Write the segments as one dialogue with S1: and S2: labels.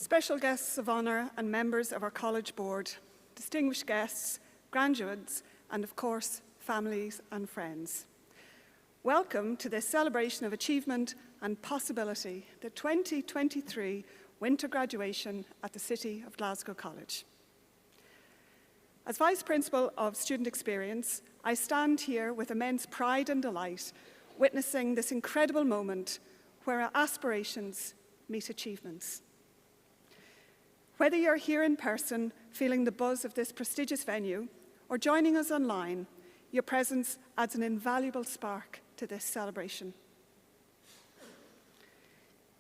S1: special guests of honour and members of our college board, distinguished guests, graduates, and of course, families and friends. Welcome to this celebration of achievement and possibility, the 2023 winter graduation at the City of Glasgow College. As Vice Principal of Student Experience, I stand here with immense pride and delight, witnessing this incredible moment where our aspirations meet achievements. Whether you're here in person, feeling the buzz of this prestigious venue, or joining us online, your presence adds an invaluable spark to this celebration.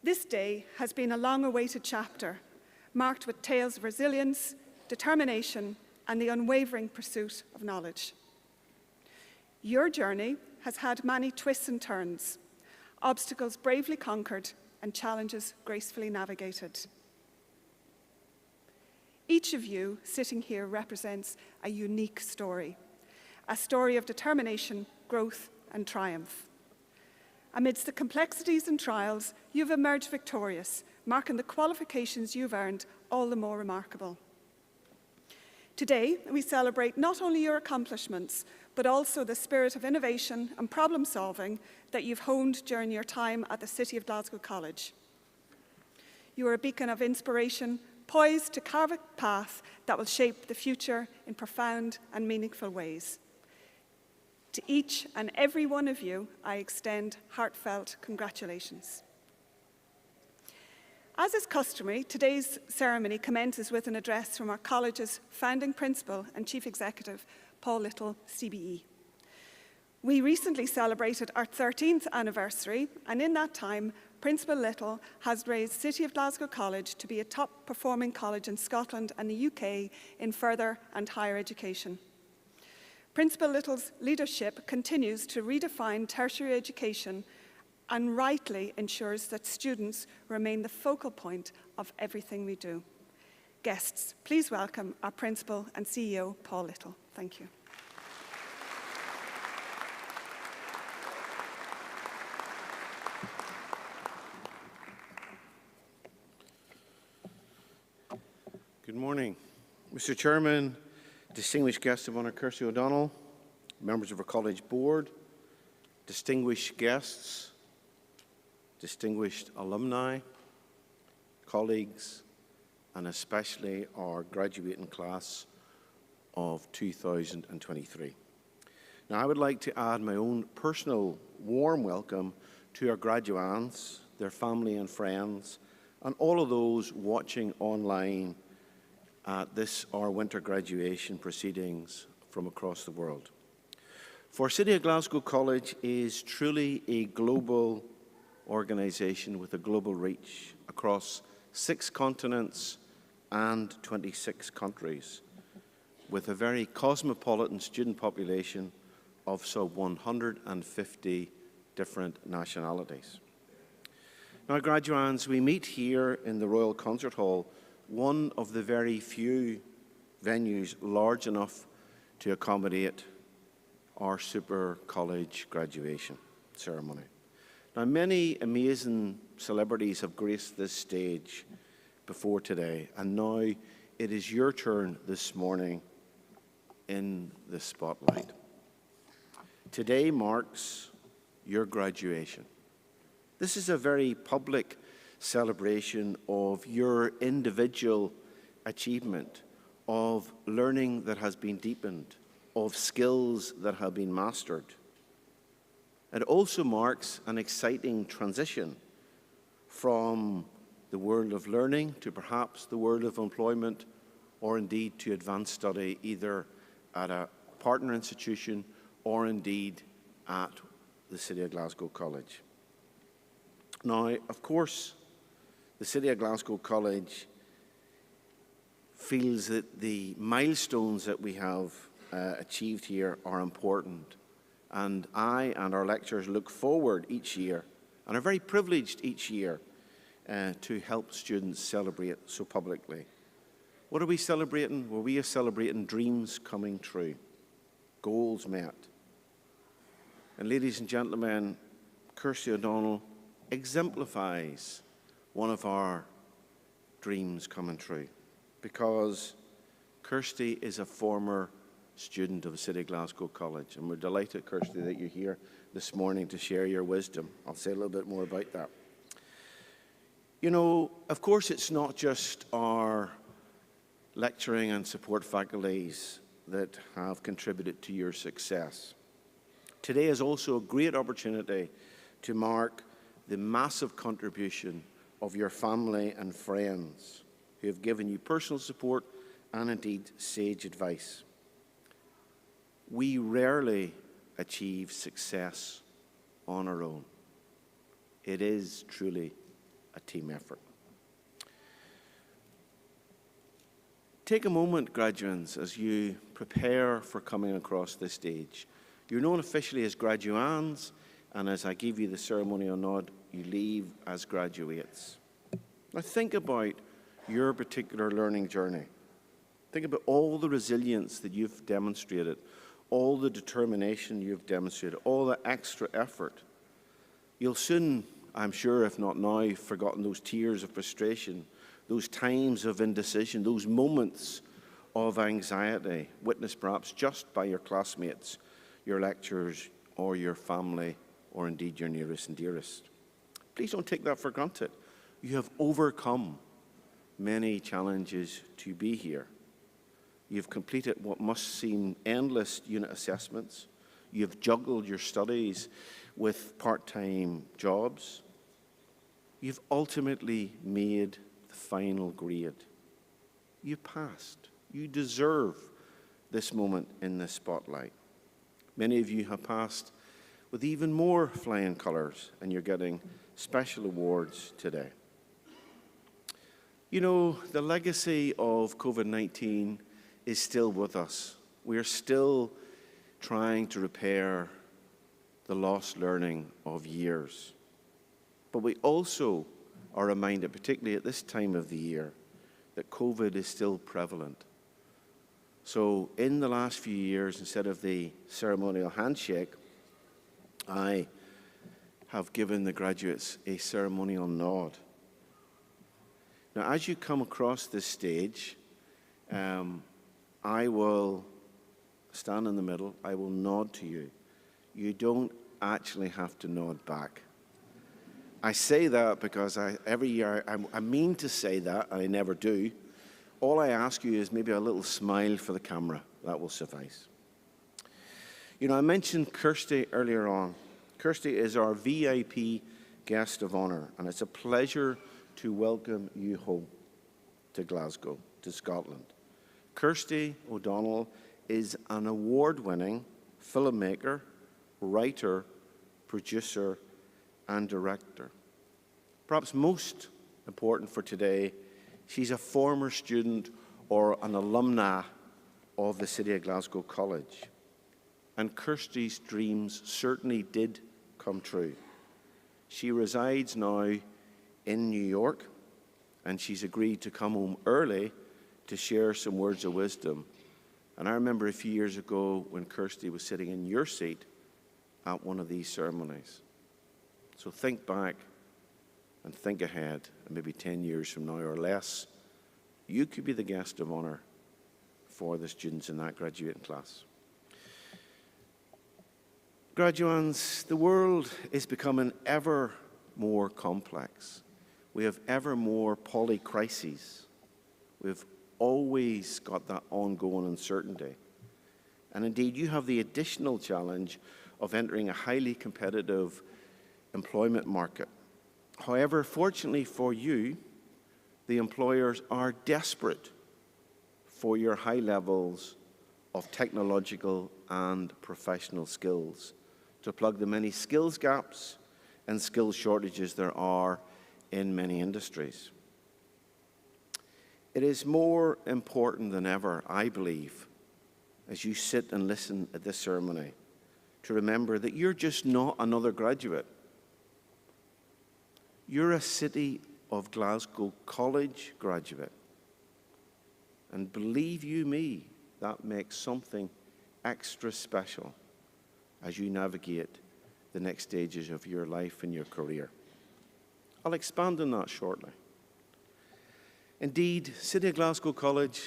S1: This day has been a long-awaited chapter, marked with tales of resilience, determination, and the unwavering pursuit of knowledge. Your journey has had many twists and turns, obstacles bravely conquered, and challenges gracefully navigated. Each of you sitting here represents a unique story, a story of determination, growth, and triumph. Amidst the complexities and trials, you've emerged victorious, marking the qualifications you've earned all the more remarkable. Today, we celebrate not only your accomplishments, but also the spirit of innovation and problem solving that you've honed during your time at the City of Glasgow College. You are a beacon of inspiration, poised to carve a path that will shape the future in profound and meaningful ways. To each and every one of you, I extend heartfelt congratulations. As is customary, today's ceremony commences with an address from our college's founding principal and chief executive, Paul Little, CBE. We recently celebrated our 13th anniversary, and in that time, Principal Little has raised City of Glasgow College to be a top-performing college in Scotland and the UK in further and higher education. Principal Little's leadership continues to redefine tertiary education and rightly ensures that students remain the focal point of everything we do. Guests, please welcome our Principal and CEO, Paul Little. Thank you.
S2: Good morning. Mr. Chairman, distinguished guests of honour, Kirsty O'Donnell, members of our college board, distinguished guests, distinguished alumni, colleagues, and especially our graduating class of 2023. Now, I would like to add my own personal warm welcome to our graduands, their family and friends, and all of those watching online at our winter graduation proceedings from across the world. For City of Glasgow College is truly a global organisation with a global reach across 6 continents and 26 countries, with a very cosmopolitan student population of some 150 different nationalities. Now, graduands, we meet here in the Royal Concert Hall, one of the very few venues large enough to accommodate our super college graduation ceremony. Now, many amazing celebrities have graced this stage before today, and now it is your turn this morning in the spotlight. Today marks your graduation. This is a very public celebration of your individual achievement, of learning that has been deepened, of skills that have been mastered. It also marks an exciting transition from the world of learning to perhaps the world of employment, or indeed to advanced study, either at a partner institution or indeed at the City of Glasgow College. Now, of course, the City of Glasgow College feels that the milestones that we have achieved here are important. And I and our lecturers look forward each year and are very privileged each year to help students celebrate so publicly. What are we celebrating? Well, we are celebrating dreams coming true, goals met. And ladies and gentlemen, Kirsty O'Donnell exemplifies one of our dreams coming true, because Kirsty is a former student of the City of Glasgow College, and we're delighted, Kirsty, that you're here this morning to share your wisdom. I'll say a little bit more about that. You know, of course, it's not just our lecturing and support faculties that have contributed to your success. Today is also a great opportunity to mark the massive contribution of your family and friends who have given you personal support and indeed sage advice. We rarely achieve success on our own. It is truly a team effort. Take a moment, graduates, as you prepare for coming across this stage. You're known officially as graduands, and as I give you the ceremonial nod, you leave as graduates. Now think about your particular learning journey. Think about all the resilience that you've demonstrated, all the determination you've demonstrated, all the extra effort. You'll soon, I'm sure, if not now, have forgotten those tears of frustration, those times of indecision, those moments of anxiety, witnessed perhaps just by your classmates, your lecturers, or your family, or indeed your nearest and dearest. Please don't take that for granted. You have overcome many challenges to be here. You've completed what must seem endless unit assessments. You've juggled your studies with part-time jobs. You've ultimately made the final grade. You passed. You deserve this moment in the spotlight. Many of you have passed with even more flying colours, and you're getting special awards today. You know, the legacy of COVID-19 is still with us. We are still trying to repair the lost learning of years. But we also are reminded, particularly at this time of the year, that COVID is still prevalent. So in the last few years, instead of the ceremonial handshake, I have given the graduates a ceremonial nod. Now, as you come across this stage, I will stand in the middle. I will nod to you. You don't actually have to nod back. I say that because every year I mean to say that, and I never do. All I ask you is maybe a little smile for the camera. That will suffice. You know, I mentioned Kirsty earlier on. Kirsty is our VIP guest of honour, and it's a pleasure to welcome you home to Glasgow, to Scotland. Kirsty O'Donnell is an award-winning filmmaker, writer, producer, and director. Perhaps most important for today, she's a former student or an alumna of the City of Glasgow College. And Kirsty's dreams certainly did come true. She resides now in New York, and she's agreed to come home early to share some words of wisdom. And I remember a few years ago when Kirsty was sitting in your seat at one of these ceremonies. So think back and think ahead, and maybe 10 years from now or less, you could be the guest of honour for the students in that graduating class. Graduands, the world is becoming ever more complex. We have ever more polycrises. We've always got that ongoing uncertainty. And indeed, you have the additional challenge of entering a highly competitive employment market. However, fortunately for you, the employers are desperate for your high levels of technological and professional skills to plug the many skills gaps and skills shortages there are in many industries. It is more important than ever, I believe, as you sit and listen at this ceremony, to remember that you're just not another graduate. You're a City of Glasgow College graduate. And believe you me, that makes something extra special as you navigate the next stages of your life and your career. I'll expand on that shortly. Indeed, City of Glasgow College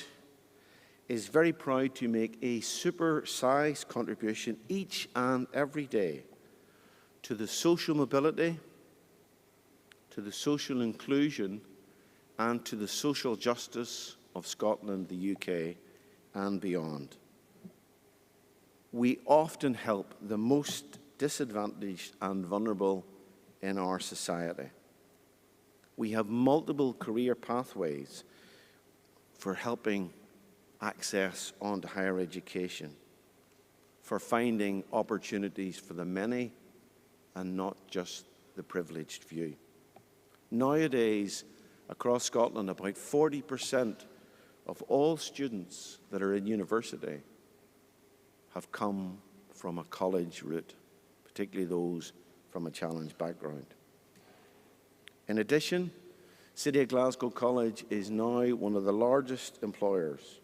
S2: is very proud to make a super-sized contribution each and every day to the social mobility, to the social inclusion, and to the social justice of Scotland, the UK, and beyond. We often help the most disadvantaged and vulnerable in our society. We have multiple career pathways for helping access onto higher education, for finding opportunities for the many and not just the privileged few. Nowadays, across Scotland, about 40% of all students that are in university have come from a college route, particularly those from a challenged background. In addition, City of Glasgow College is now one of the largest employers,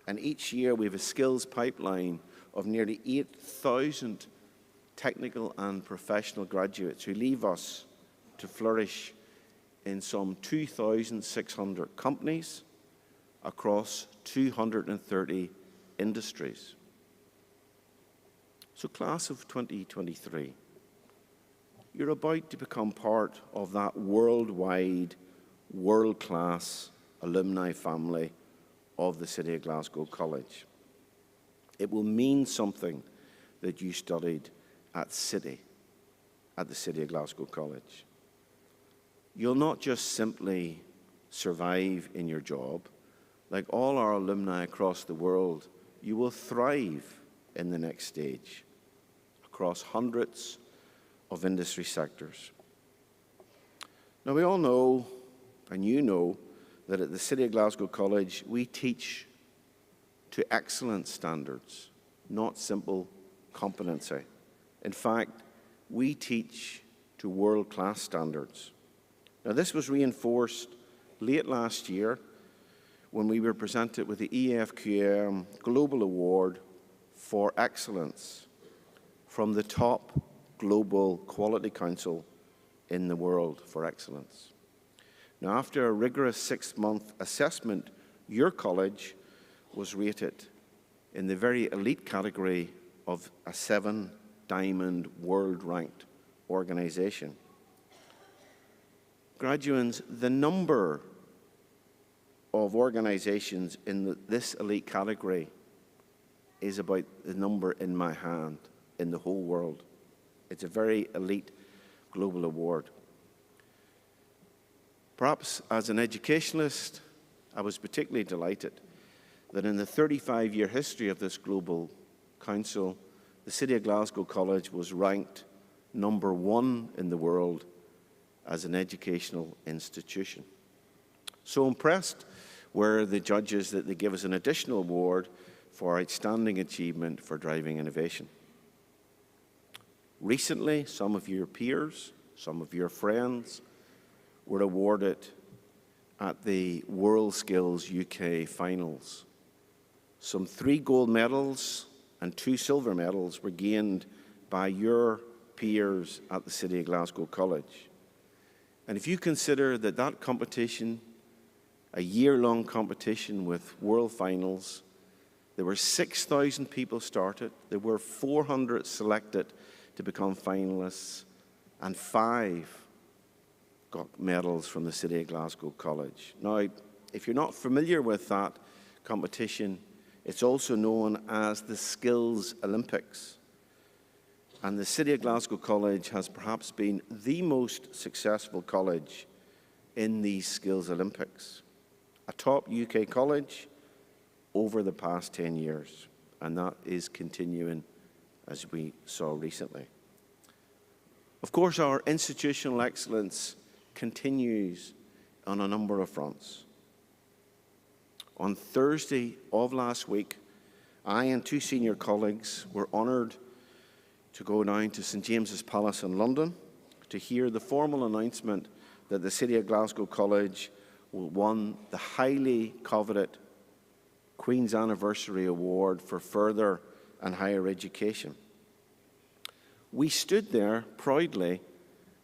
S2: and each year we have a skills pipeline of nearly 8,000 technical and professional graduates who leave us to flourish in some 2,600 companies across 230 industries. So, class of 2023, you're about to become part of that worldwide, world-class alumni family of the City of Glasgow College. It will mean something that you studied at the City of Glasgow College. You'll not just simply survive in your job. Like all our alumni across the world, you will thrive in the next stage across hundreds of industry sectors. Now, we all know, and you know, that at the City of Glasgow College, we teach to excellence standards, not simple competency. In fact, we teach to world-class standards. Now, this was reinforced late last year when we were presented with the EFQM Global Award for Excellence from the top global quality council in the world for excellence. Now, after a rigorous 6-month assessment, your college was rated in the very elite category of a 7-diamond world-ranked organization. Graduates, the number of organizations in this elite category is about the number in my hand in the whole world. It's a very elite global award. Perhaps as an educationalist, I was particularly delighted that in the 35-year history of this global council, the City of Glasgow College was ranked number 1 in the world as an educational institution. So impressed were the judges that they give us an additional award for outstanding achievement for driving innovation. Recently, some of your peers, some of your friends were awarded at the WorldSkills UK finals. Some 3 gold medals and 2 silver medals were gained by your peers at the City of Glasgow College. And if you consider that that competition, a year-long competition with world finals, there were 6,000 people started, there were 400 selected to become finalists, and 5 got medals from the City of Glasgow College. Now, if you're not familiar with that competition, it's also known as the Skills Olympics. And the City of Glasgow College has perhaps been the most successful college in these Skills Olympics. A top UK college over the past 10 years, and that is continuing as we saw recently. Of course, our institutional excellence continues on a number of fronts. On Thursday of last week, I and 2 senior colleagues were honoured to go down to St James's Palace in London to hear the formal announcement that the City of Glasgow College won the highly coveted Queen's Anniversary Award for further and higher education. We stood there proudly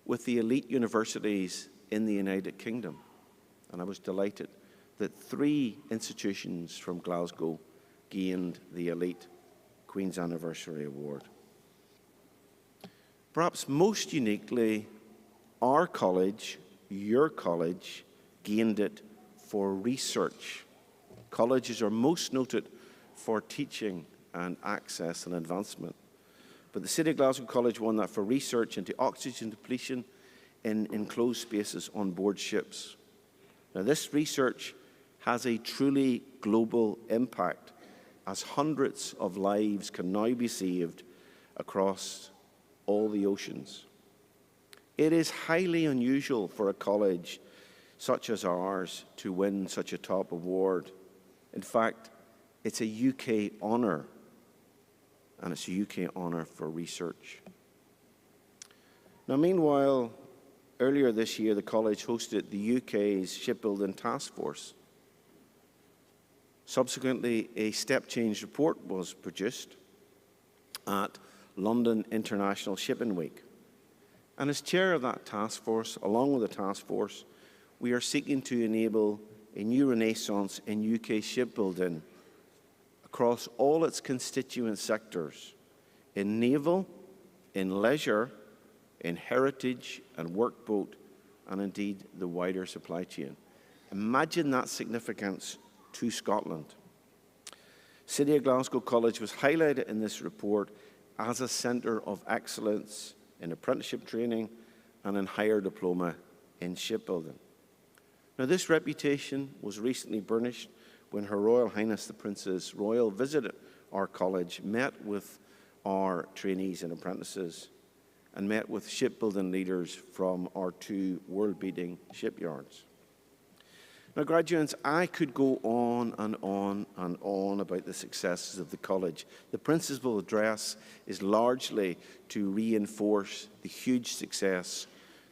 S2: with the elite universities in the United Kingdom, and I was delighted that 3 institutions from Glasgow gained the elite Queen's Anniversary Award. Perhaps most uniquely, our college, your college, gained it for research. Colleges are most noted for teaching and access and advancement. But the City of Glasgow College won that for research into oxygen depletion in enclosed spaces on board ships. Now, this research has a truly global impact, as hundreds of lives can now be saved across all the oceans. It is highly unusual for a college such as ours to win such a top award. In fact, it's a UK honour, and it's a UK honour for research. Now, meanwhile, earlier this year, the college hosted the UK's Shipbuilding Task Force. Subsequently, a step-change report was produced at London International Shipping Week. And as chair of that task force, along with the task force, we are seeking to enable a new renaissance in UK shipbuilding across all its constituent sectors, in naval, in leisure, in heritage and workboat, and indeed the wider supply chain. Imagine that significance to Scotland. City of Glasgow College was highlighted in this report as a centre of excellence in apprenticeship training and in higher diploma in shipbuilding. Now, this reputation was recently burnished when Her Royal Highness the Princess Royal visited our college, met with our trainees and apprentices, and met with shipbuilding leaders from our 2 world-beating shipyards. Now, graduates, I could go on and on and on about the successes of the college. The principal address is largely to reinforce the huge success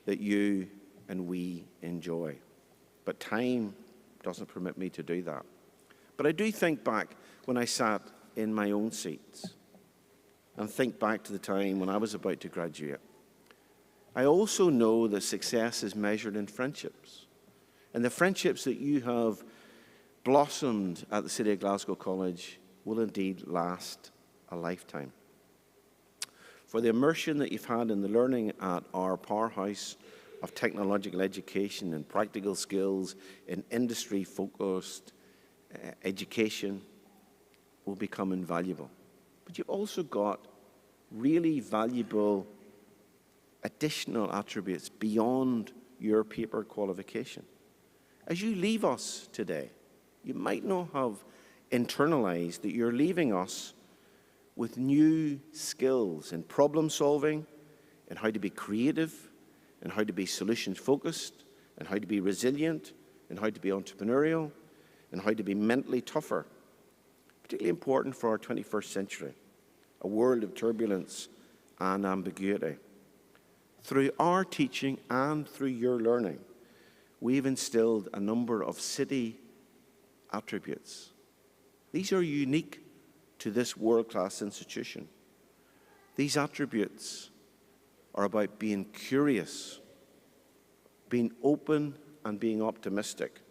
S2: that you and we enjoy. But time doesn't permit me to do that. But I do think back when I sat in my own seats and think back to the time when I was about to graduate. I also know that success is measured in friendships. And the friendships that you have blossomed at the City of Glasgow College will indeed last a lifetime. For the immersion that you've had in the learning at our powerhouse of technological education and practical skills in industry-focused education will become invaluable. But you've also got really valuable additional attributes beyond your paper qualification. As you leave us today, you might not have internalized that you're leaving us with new skills in problem solving, in how to be creative, in how to be solutions focused, in how to be resilient, in how to be entrepreneurial, and how to be mentally tougher. Particularly important for our 21st century, a world of turbulence and ambiguity. Through our teaching and through your learning, we've instilled a number of city attributes. These are unique to this world-class institution. These attributes are about being curious, being open and being optimistic,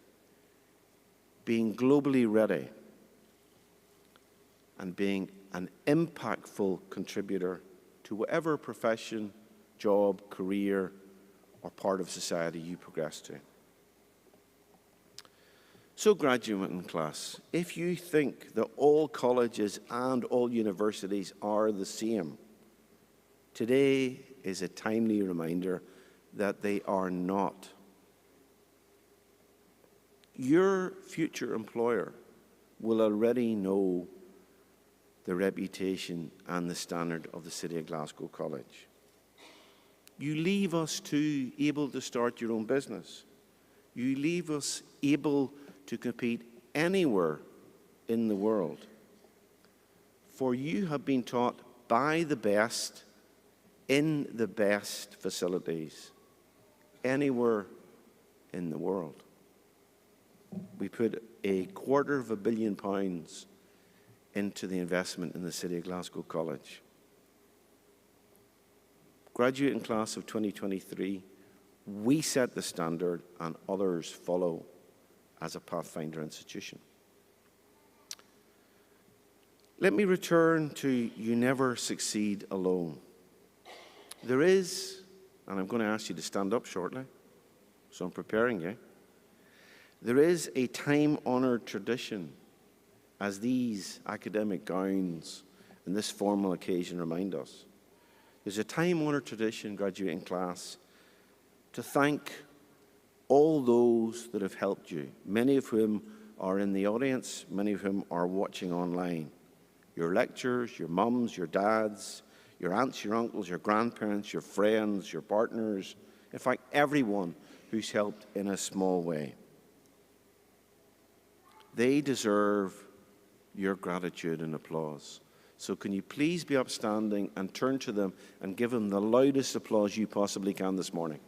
S2: being globally ready, and being an impactful contributor to whatever profession, job, career, or part of society you progress to. So, graduating class, if you think that all colleges and all universities are the same, today is a timely reminder that they are not. Your future employer will already know the reputation and the standard of the City of Glasgow College. You leave us too able to start your own business. You leave us able to compete anywhere in the world. For you have been taught by the best in the best facilities anywhere in the world. We put £250 million into the investment in the City of Glasgow College. Graduating class of 2023, we set the standard and others follow. as a Pathfinder institution. Let me return to you never succeed alone. There is, and I'm going to ask you to stand up shortly, so I'm preparing you. There is a time-honored tradition, as these academic gowns and this formal occasion remind us. There's a time-honored tradition, graduating class, to thank all those that have helped you, many of whom are in the audience, many of whom are watching online. Your lecturers, your mums, your dads, your aunts, your uncles, your grandparents, your friends, your partners, in fact, everyone who's helped in a small way. They deserve your gratitude and applause. So can you please be upstanding and turn to them and give them the loudest applause you possibly can this morning.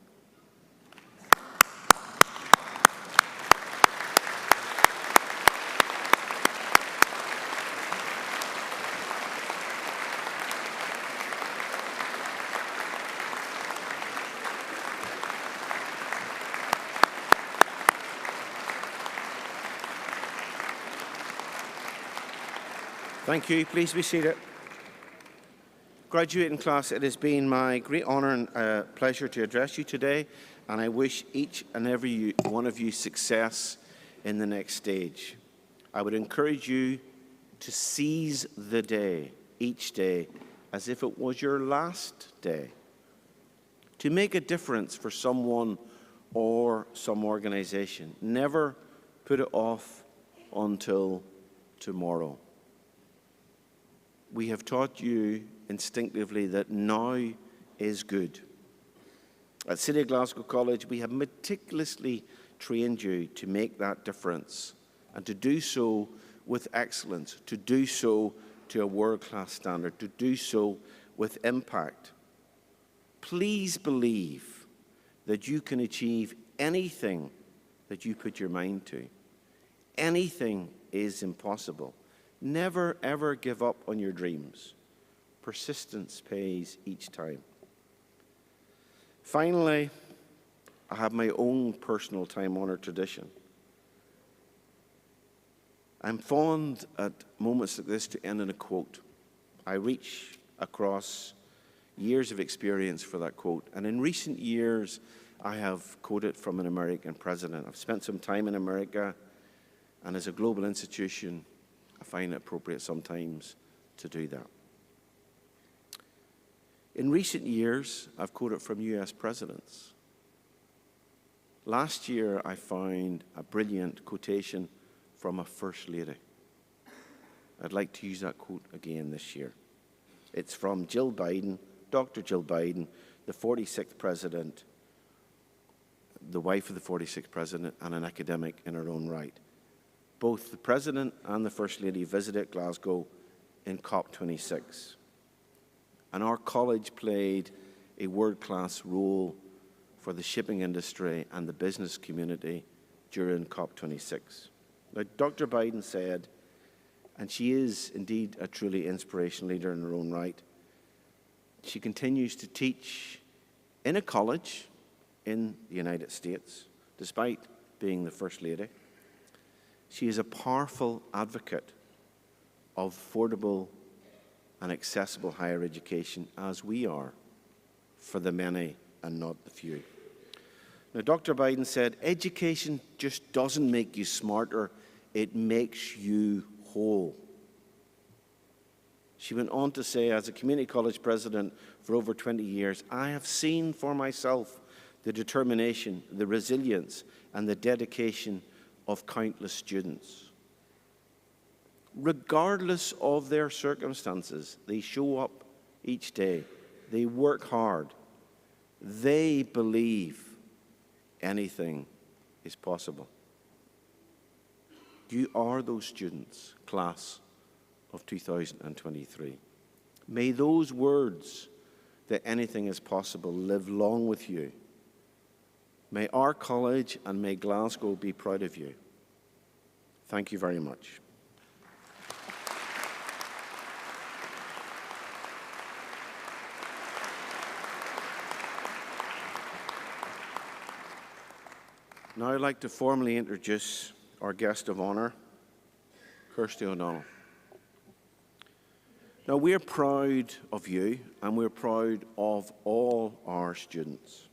S2: Thank you. Please be seated. Graduating class, it has been my great honour and pleasure to address you today, and I wish each and every one of you success in the next stage. I would encourage you to seize the day, each day, as if it was your last day, to make a difference for someone or some organisation. Never put it off until tomorrow. We have taught you instinctively that now is good. At City of Glasgow College, we have meticulously trained you to make that difference and to do so with excellence, to do so to a world-class standard, to do so with impact. Please believe that you can achieve anything that you put your mind to. Anything is impossible. Never, ever give up on your dreams. Persistence pays each time. Finally, I have my own personal time-honored tradition. I'm fond at moments like this to end in a quote. I reach across years of experience for that quote. And in recent years, I have quoted from an American president. I've spent some time in America, and as a global institution, I find it appropriate sometimes to do that. In recent years, I've quoted from US presidents. Last year, I found a brilliant quotation from a First Lady. I'd like to use that quote again this year. It's from Jill Biden, Dr. Jill Biden, the 46th president, the wife of the 46th president, and an academic in her own right. Both the President and the First Lady visited Glasgow in COP26. And our college played a world-class role for the shipping industry and the business community during COP26. Now, Dr. Biden said, and she is indeed a truly inspirational leader in her own right, she continues to teach in a college in the United States, despite being the First Lady. She is a powerful advocate of affordable and accessible higher education, as we are, for the many and not the few. Now, Dr. Biden said, education just doesn't make you smarter, it makes you whole. She went on to say, as a community college president for over 20 years, I have seen for myself the determination, the resilience, and the dedication of countless students. Regardless of their circumstances, they show up each day. They work hard. They believe anything is possible. You are those students, class of 2023. May those words, that anything is possible, live long with you. May our college and may Glasgow be proud of you. Thank you very much. Now I'd like to formally introduce our guest of honour, Kirsty O'Donnell. Now, we're proud of you, and we're proud of all our students,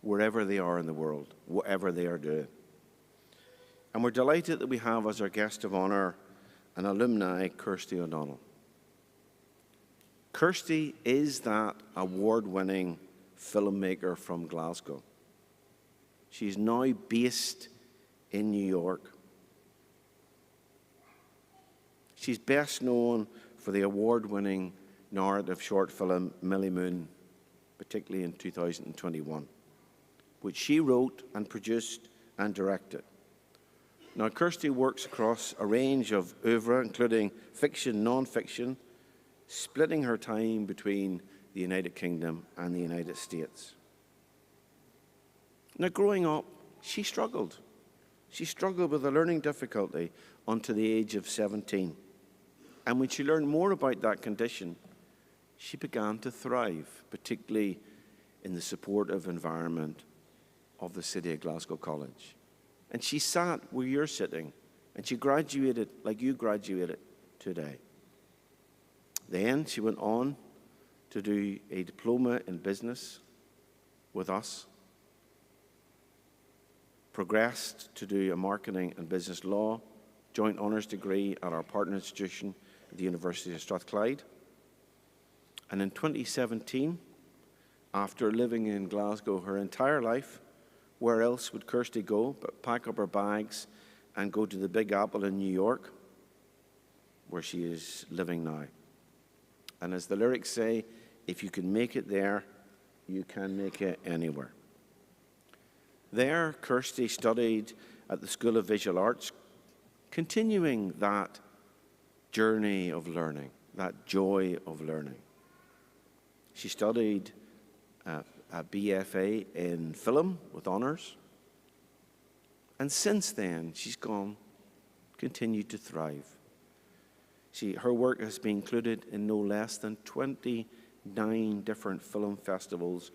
S2: wherever they are in the world, whatever they are doing. And we're delighted that we have as our guest of honour an alumni, Kirsty O'Donnell. Kirsty is that award-winning filmmaker from Glasgow. She's now based in New York. She's best known for the award-winning narrative short film Millie Moon, particularly in 2021, which she wrote and produced and directed. Now, Kirsty works across a range of oeuvre, including fiction, non-fiction, splitting her time between the United Kingdom and the United States. Now, growing up, she struggled. She struggled with a learning difficulty until the age of 17. And when she learned more about that condition, she began to thrive, particularly in the supportive environment of the City of Glasgow College. And she sat where you're sitting, and she graduated like you graduated today. Then she went on to do a diploma in business with us, progressed to do a marketing and business law joint honours degree at our partner institution at the University of Strathclyde. And in 2017, after living in Glasgow her entire life, where else would Kirsty go but pack up her bags and go to the Big Apple in New York, where she is living now. And as the lyrics say, if you can make it there, you can make it anywhere. There, Kirsty studied at the School of Visual Arts, continuing that journey of learning, that joy of learning. She studied a BFA in film with honours. And since then, she's continued to thrive. Her work has been included in no less than 29 different film festivals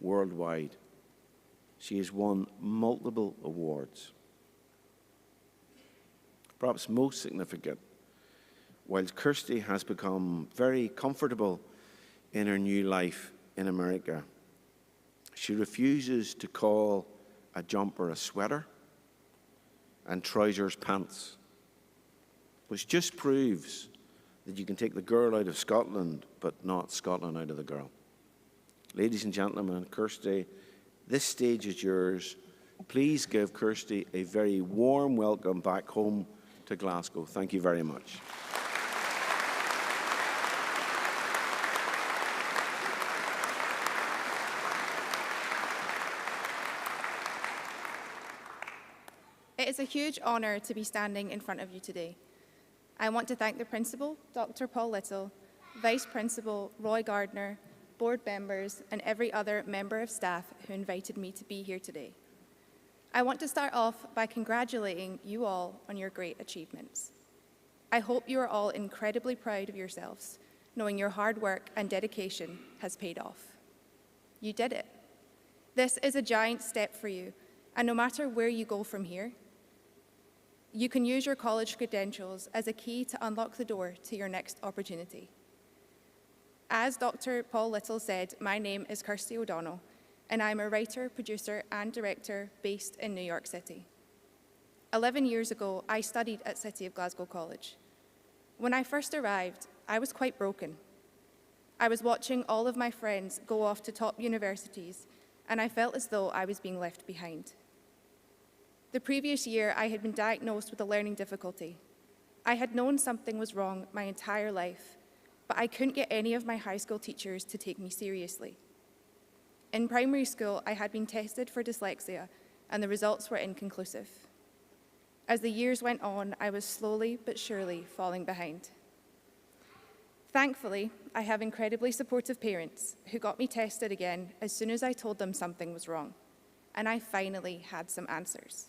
S2: worldwide. She has won multiple awards. Perhaps most significant, while Kirsty has become very comfortable in her new life in America, she refuses to call a jumper a sweater and trousers pants, which just proves that you can take the girl out of Scotland, but not Scotland out of the girl. Ladies and gentlemen, Kirsty, this stage is yours. Please give Kirsty a very warm welcome back home to Glasgow. Thank you very much.
S3: It is a huge honour to be standing in front of you today. I want to thank the Principal, Dr. Paul Little, Vice Principal Roy Gardner, board members, and every other member of staff who invited me to be here today. I want to start off by congratulating you all on your great achievements. I hope you are all incredibly proud of yourselves, knowing your hard work and dedication has paid off. You did it. This is a giant step for you, and no matter where you go from here, you can use your college credentials as a key to unlock the door to your next opportunity. As Dr. Paul Little said, my name is Kirsty O'Donnell, and I'm a writer, producer, and director based in New York City. 11 years ago, I studied at City of Glasgow College. When I first arrived, I was quite broken. I was watching all of my friends go off to top universities, and I felt as though I was being left behind. The previous year, I had been diagnosed with a learning difficulty. I had known something was wrong my entire life, but I couldn't get any of my high school teachers to take me seriously. In primary school, I had been tested for dyslexia, and the results were inconclusive. As the years went on, I was slowly but surely falling behind. Thankfully, I have incredibly supportive parents who got me tested again as soon as I told them something was wrong, and I finally had some answers.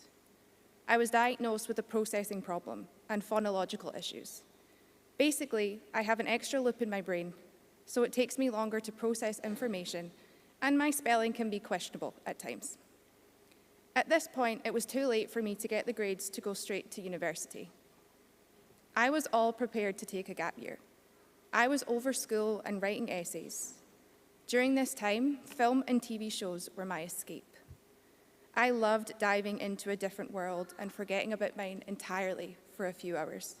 S3: I was diagnosed with a processing problem and phonological issues. Basically, I have an extra loop in my brain, so it takes me longer to process information, and my spelling can be questionable at times. At this point, it was too late for me to get the grades to go straight to university. I was all prepared to take a gap year. I was over school and writing essays. During this time, film and TV shows were my escape. I loved diving into a different world and forgetting about mine entirely for a few hours.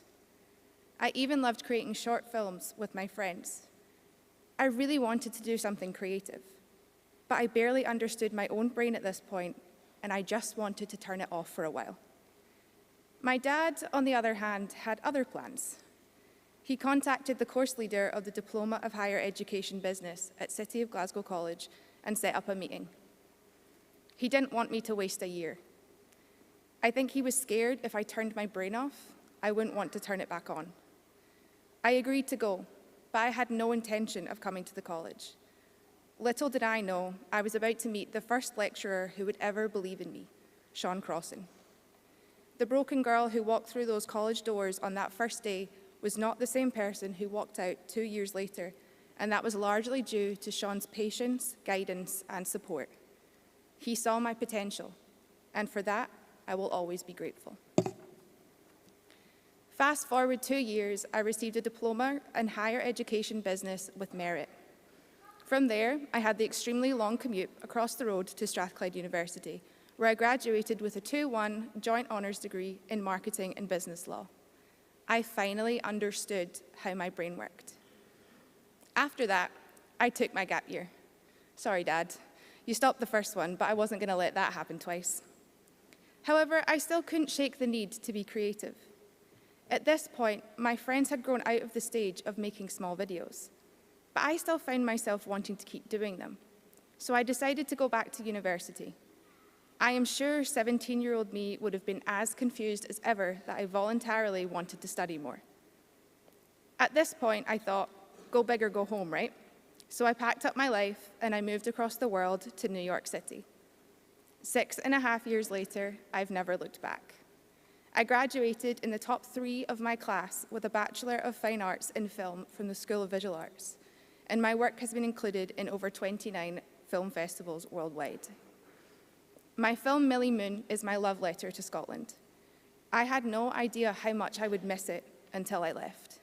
S3: I even loved creating short films with my friends. I really wanted to do something creative, but I barely understood my own brain at this point, and I just wanted to turn it off for a while. My dad, on the other hand, had other plans. He contacted the course leader of the Diploma of Higher Education Business at City of Glasgow College and set up a meeting. He didn't want me to waste a year. I think he was scared if I turned my brain off, I wouldn't want to turn it back on. I agreed to go, but I had no intention of coming to the college. Little did I know, I was about to meet the first lecturer who would ever believe in me, Sean Crossan. The broken girl who walked through those college doors on that first day was not the same person who walked out 2 years later, and that was largely due to Sean's patience, guidance, and support. He saw my potential, and for that, I will always be grateful. Fast forward 2 years, I received a diploma in higher education business with merit. From there, I had the extremely long commute across the road to Strathclyde University, where I graduated with a 2-1 joint honours degree in marketing and business law. I finally understood how my brain worked. After that, I took my gap year. Sorry, Dad. You stopped the first one, but I wasn't going to let that happen twice. However, I still couldn't shake the need to be creative. At this point, my friends had grown out of the stage of making small videos, but I still found myself wanting to keep doing them. So I decided to go back to university. I am sure 17-year-old me would have been as confused as ever that I voluntarily wanted to study more. At this point, I thought, go big or go home, right? So I packed up my life and I moved across the world to New York City. 6.5 years later, I've never looked back. I graduated in the top 3 of my class with a Bachelor of Fine Arts in Film from the School of Visual Arts, and my work has been included in over 29 film festivals worldwide. My film Millie Moon is my love letter to Scotland. I had no idea how much I would miss it until I left.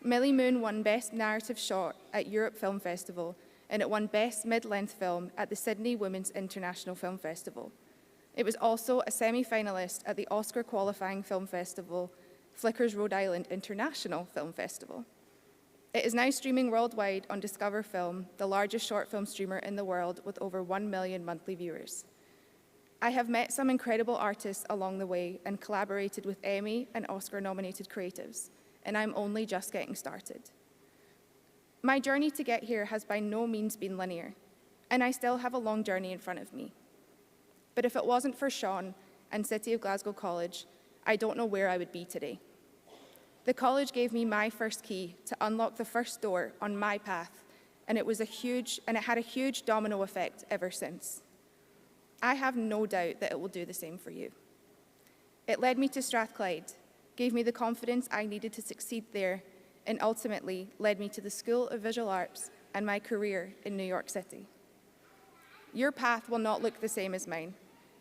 S3: Millie Moon won Best Narrative Short at Europe Film Festival, and it won Best Mid-Length Film at the Sydney Women's International Film Festival. It was also a semi-finalist at the Oscar qualifying film festival, Flicker's Rhode Island International Film Festival. It is now streaming worldwide on Discover Film, the largest short film streamer in the world with over 1 million monthly viewers. I have met some incredible artists along the way and collaborated with Emmy and Oscar-nominated creatives, and I'm only just getting started. My journey to get here has by no means been linear, and I still have a long journey in front of me. But if it wasn't for Sean and City of Glasgow College, I don't know where I would be today. The college gave me my first key to unlock the first door on my path, and it had a huge domino effect ever since. I have no doubt that it will do the same for you. It led me to Strathclyde, gave me the confidence I needed to succeed there, and ultimately led me to the School of Visual Arts and my career in New York City. Your path will not look the same as mine,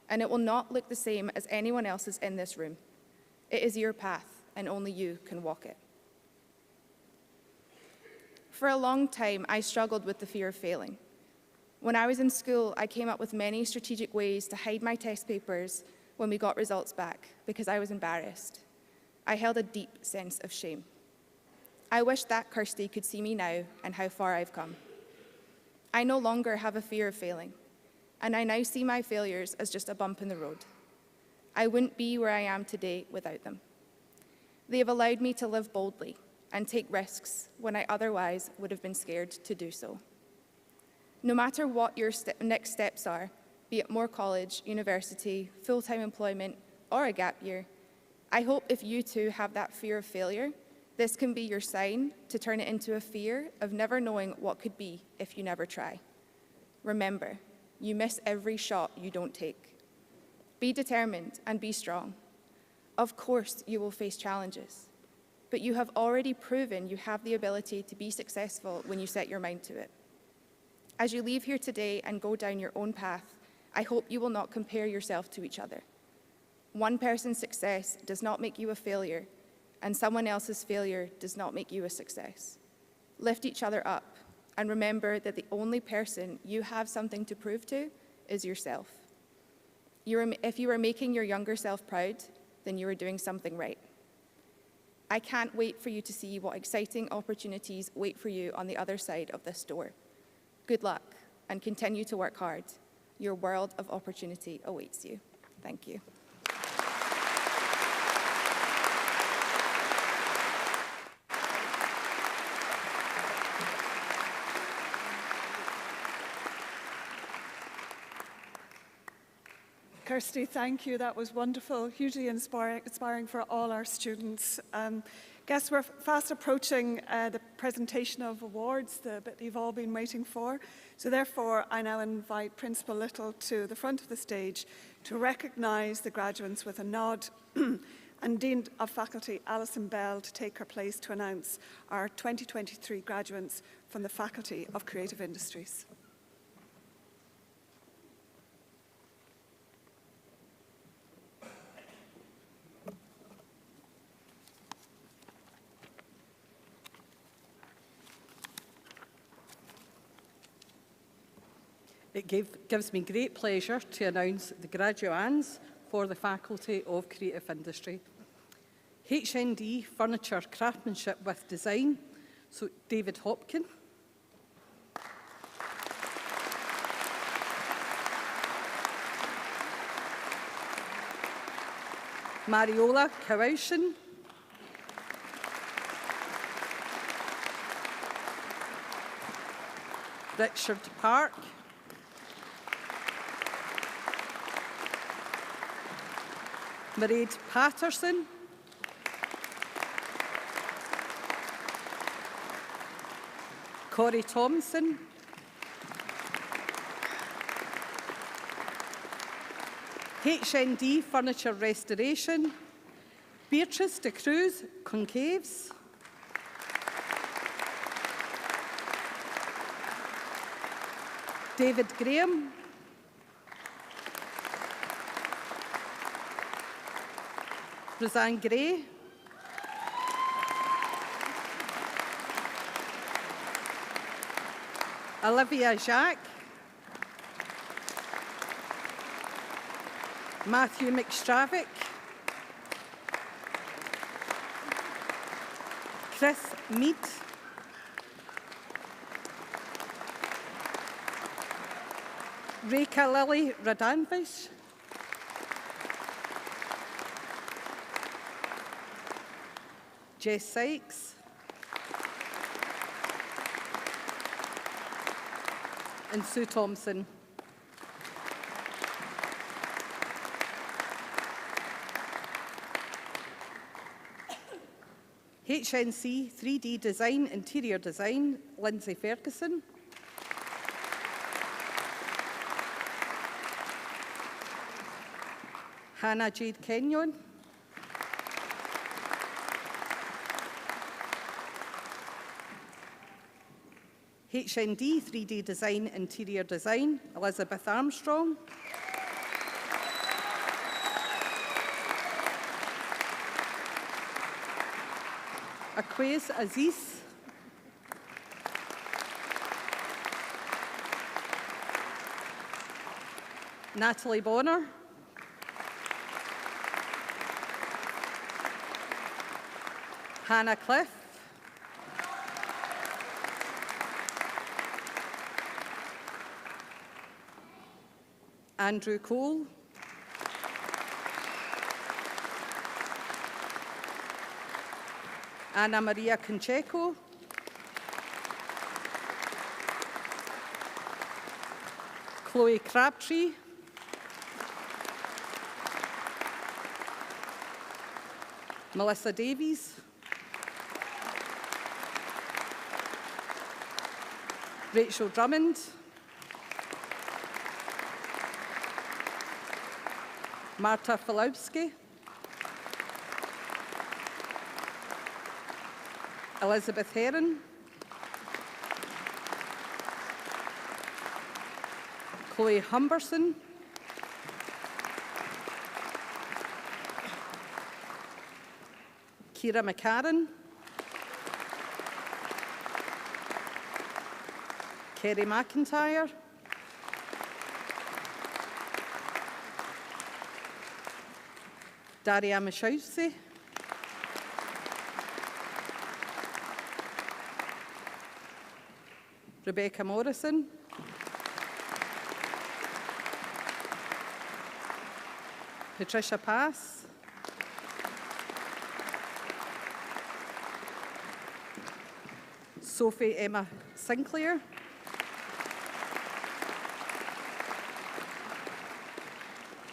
S3: and it will not look the same as anyone else's in this room. It is your path, and only you can walk it. For a long time, I struggled with the fear of failing. When I was in school, I came up with many strategic ways to hide my test papers when we got results back because I was embarrassed. I held a deep sense of shame. I wish that Kirsty could see me now and how far I've come. I no longer have a fear of failing, and I now see my failures as just a bump in the road. I wouldn't be where I am today without them. They have allowed me to live boldly and take risks when I otherwise would have been scared to do so. No matter what your next steps are, be it more college, university, full-time employment, or a gap year, I hope if you too have that fear of failure, this can be your sign to turn it into a fear of never knowing what could be if you never try. Remember, you miss every shot you don't take. Be determined and be strong. Of course, you will face challenges, but you have already proven you have the ability to be successful when you set your mind to it. As you leave here today and go down your own path, I hope you will not compare yourself to each other. One person's success does not make you a failure, and someone else's failure does not make you a success. Lift each other up, and remember that the only person you have something to prove to is yourself. If you are making your younger self proud, then you are doing something right. I can't wait for you to see what exciting opportunities wait for you on the other side of this door. Good luck, and continue to work hard. Your world of opportunity awaits you. Thank you.
S1: Kirsty, thank you. That was wonderful, hugely inspiring for all our students. Guess we're fast approaching the presentation of awards, the bit you've all been waiting for. So therefore, I now invite Principal Little to the front of the stage to recognise the graduates with a nod, and Dean of Faculty Alison Bell to take her place to announce our 2023 graduates from the Faculty of Creative Industries.
S4: It gives me great pleasure to announce the graduands for the Faculty of Creative Industry. HND Furniture Craftsmanship with Design, so David Hopkin. Mariola Kawaushin. Richard Park. Mairead Patterson. Corey Thompson. HND Furniture Restoration. Beatrice de Cruz Concaves. David Graham. Roseanne Gray. Olivia Jacques. Matthew McStravick. Chris Mead. Reka Lily Radanvish. Jess Sykes. And Sue Thompson. HNC 3D Design, Interior Design, Lindsay Ferguson. Hannah Jade Kenyon. HND 3D Design, Interior Design, Elizabeth Armstrong. Aquez Aziz. Natalie Bonner. Hannah Cliff. Andrew Cole. Anna Maria Concheco. Chloe Crabtree. Melissa Davies. Rachel Drummond. Marta Filowski. Elizabeth Heron. Chloe Humberson. Ciara McCarran, Kerry McIntyre, Daria Mishausi, Rebecca Morrison, Patricia Pass, Sophie Emma Sinclair,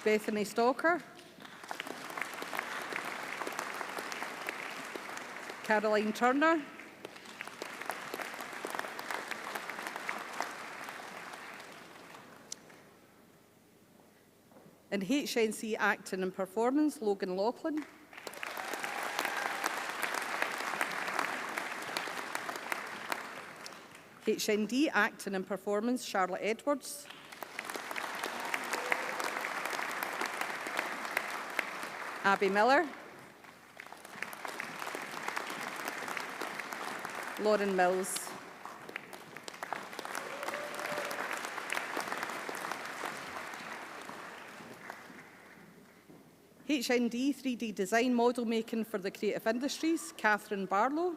S4: Bethany Stalker, Caroline Turner, in HNC Acting and Performance, Logan Laughlin, HND Acting and Performance, Charlotte Edwards, Abby Miller, Lauren Mills. HND 3D Design Model Making for the Creative Industries, Catherine Barlow.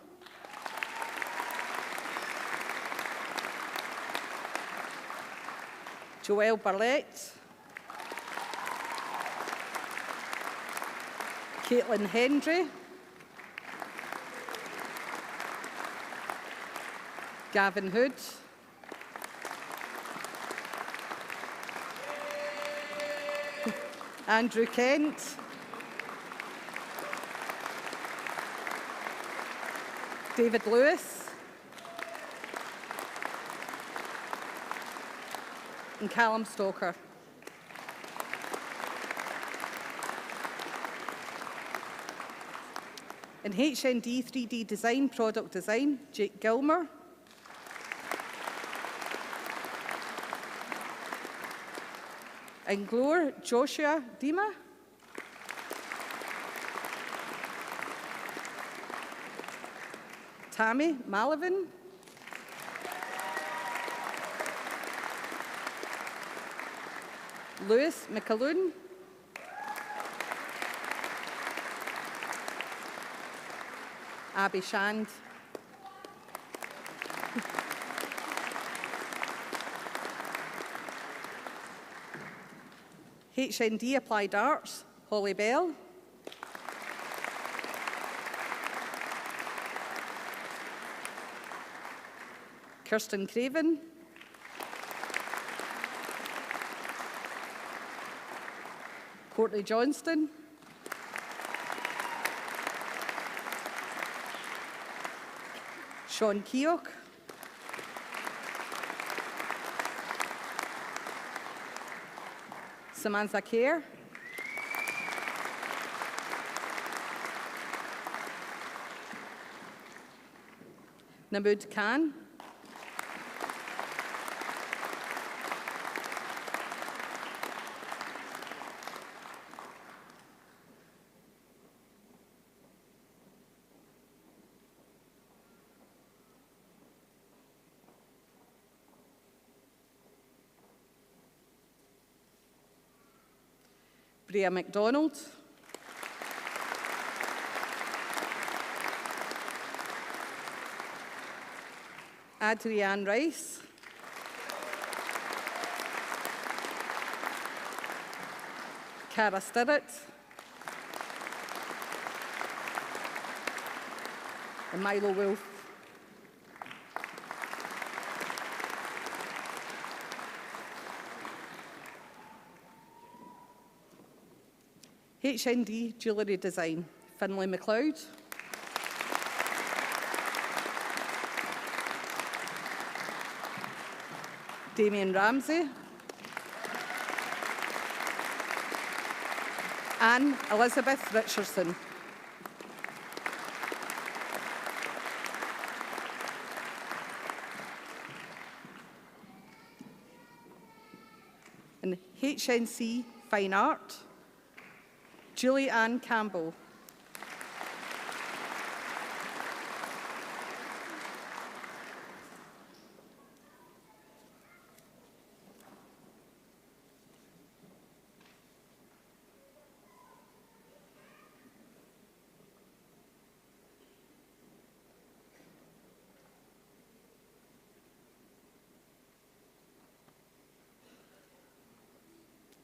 S4: Joelle Barlett. Caitlin Hendry. Gavin Hood. Andrew Kent. David Lewis. And Callum Stoker. In HND 3D Design, Product Design, Jake Gilmer. In Glore, Joshua Dima. Tammy Malavin. Lewis McAloon. Abby Shand. HND Applied Arts, Holly Bell. Kirsten Craven. Courtney Johnston. Sean Keogh. Samantha Kerr. Namood Khan. Bria MacDonald. Adrienne Rice. Cara Stirrett. And Milo Wolfe. HND Jewellery Design, Finlay MacLeod. Damien Ramsey. Anne Elizabeth Richardson. And HNC Fine Art, Julie Ann Campbell.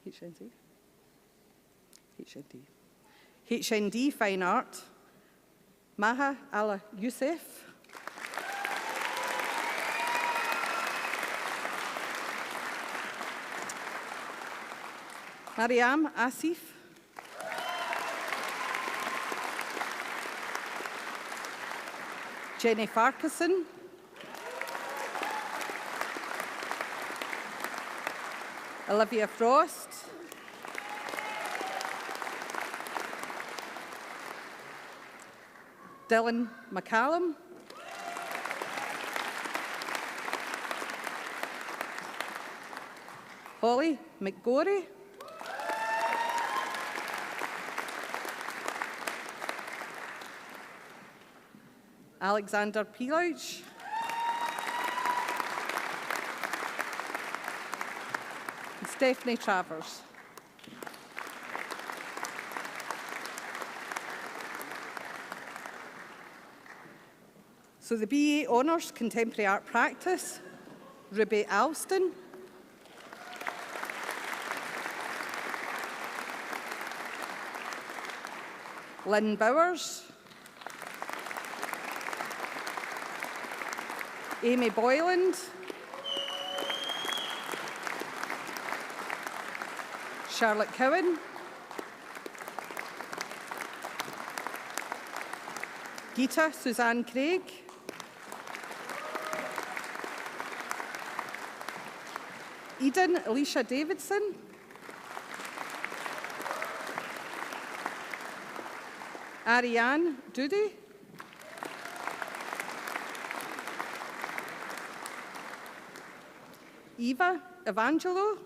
S4: HND. HND. HND Fine Art, Maha Ala Youssef. Mariam Asif. Jenny Farquharson. Olivia Frost. Dylan McCallum. Holly McGorry. Alexander Pilouch. And Stephanie Travers. So the BA Honours Contemporary Art Practice, Ruby Alston. Lynn Bowers. Amy Boyland. Charlotte Cowan. Geeta Suzanne Craig. Eden Alicia Davidson. Ariane Doody. Eva Evangelo.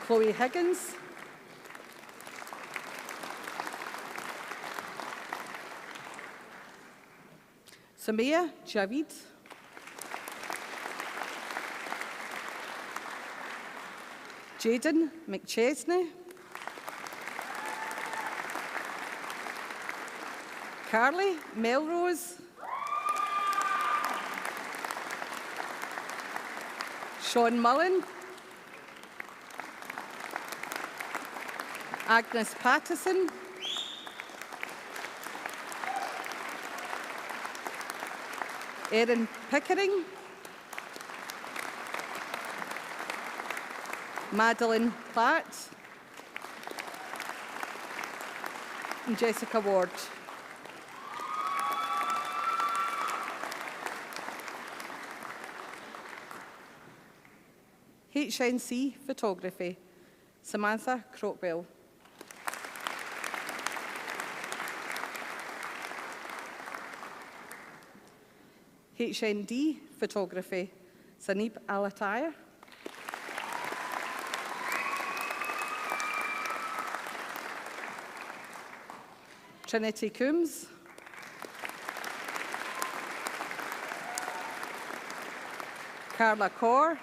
S4: Chloe Higgins. Samia Javid. Jaden McChesney. Carly Melrose. Sean Mullen. Agnes Pattison. Erin Pickering. Madeline Platt. And Jessica Ward. HNC Photography, Samantha Crockwell. HND Photography, Sanib Alataya. Trinity Coombs. Carla Corr.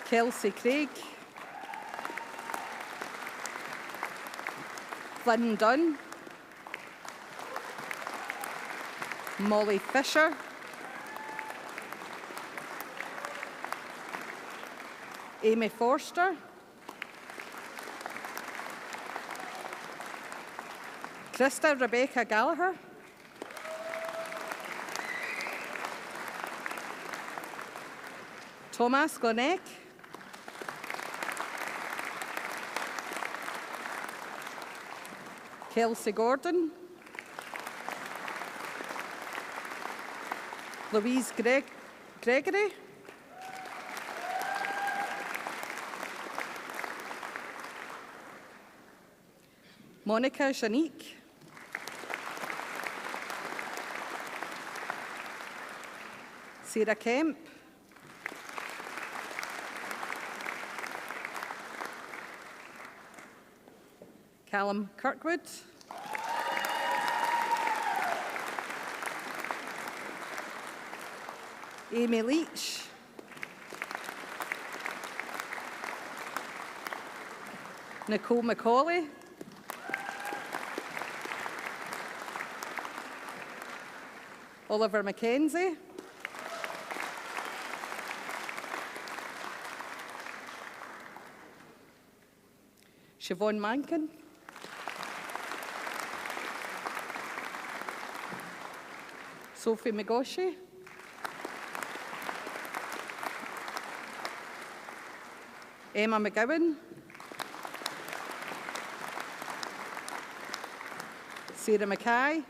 S4: Kelsey Craig. Flynn Dunn. Molly Fisher. Amy Forster. Krista Rebecca Gallagher. Thomas Glenneck. Kelsey Gordon. Louise Gregory. Monica Janique. Sarah Kemp. Callum Kirkwood. Amy Leach. Nicole McCauley. Oliver Mackenzie. Siobhan Mankin, Sophie McGoshi, Emma McGowan, Sarah Mackay,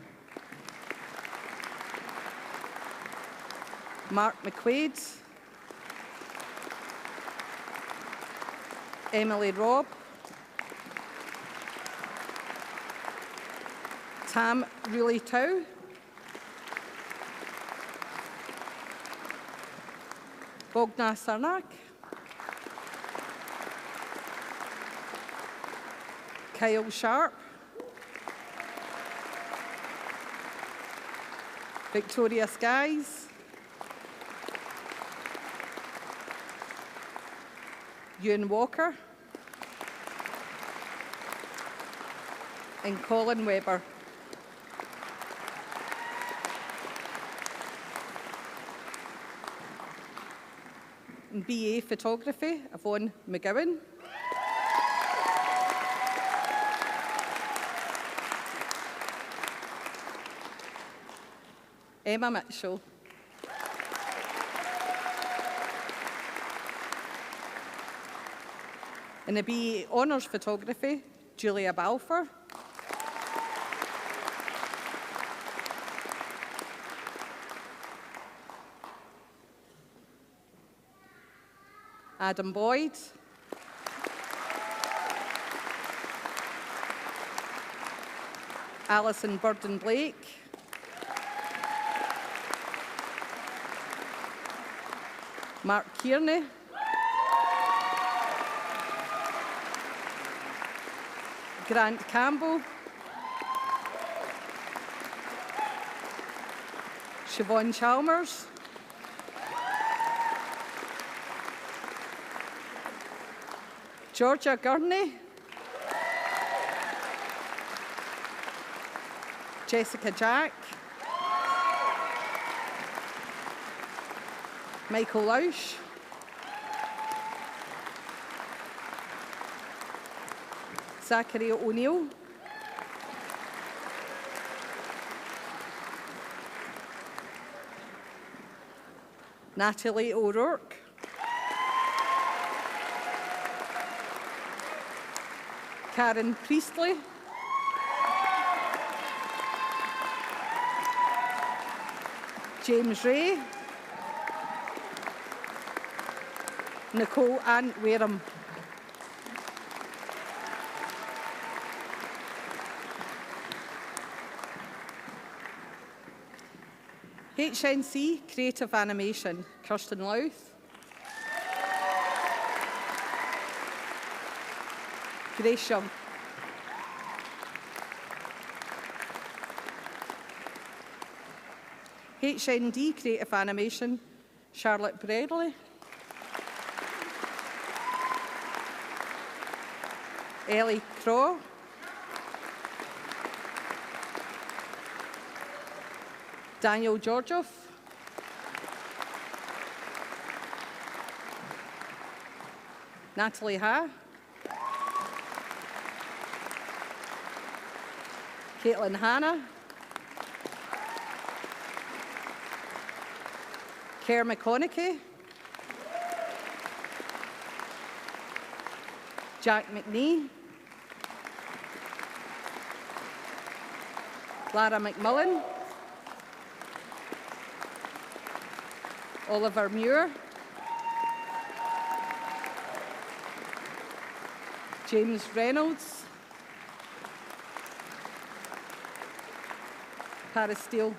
S4: Mark McQuaid, Emily Robb, Tam Ruli Tau, Bogna Sarnak, Kyle Sharp, Victoria Skies, Ewan Walker, and Colin Webber. In BA Photography, Yvonne McGowan. Emma Mitchell. In the BA Honours Photography, Julia Balfour. Adam Boyd. Alison Burden-Blake. Mark Kearney. Grant Campbell. Siobhan Chalmers. Georgia Gurney. Jessica Jack. Michael Lausch. Zachary O'Neill. Natalie O'Rourke. Karen Priestley. James Ray. Nicole Ann Wareham. HNC Creative Animation, Kirsten Louth. Grace Young. HND Creative Animation, Charlotte Bradley. Ellie Crow. Daniel Georgioff. Natalie Ha. Caitlin Hanna. Kerr McConaughey. Jack McNee. Lara McMullen. Oliver Muir. James Reynolds. Paris Steele.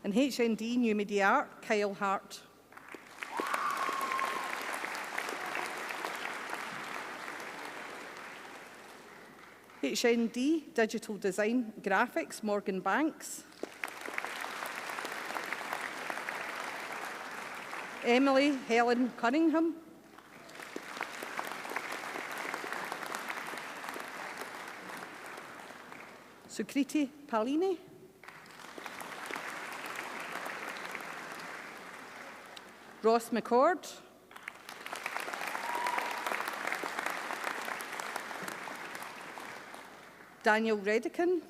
S4: And HND New Media Art, Kyle Hart. HND Digital Design Graphics, Morgan Banks. Emily Helen Cunningham. Sukriti Palini. Ross McCord. Daniel Redican.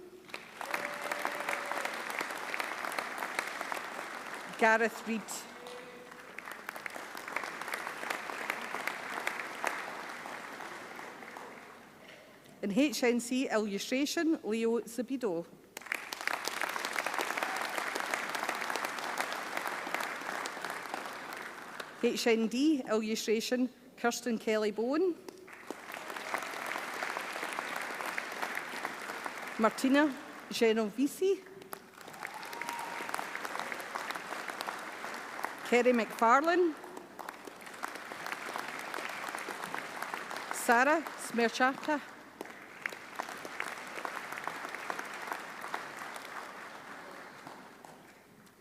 S4: Gareth Reid. In HNC illustration, Leo Zabido. HND illustration, Kirsten Kelly-Bowen. Martina Genovese. Kerry McFarlane. Sarah Smerchaka.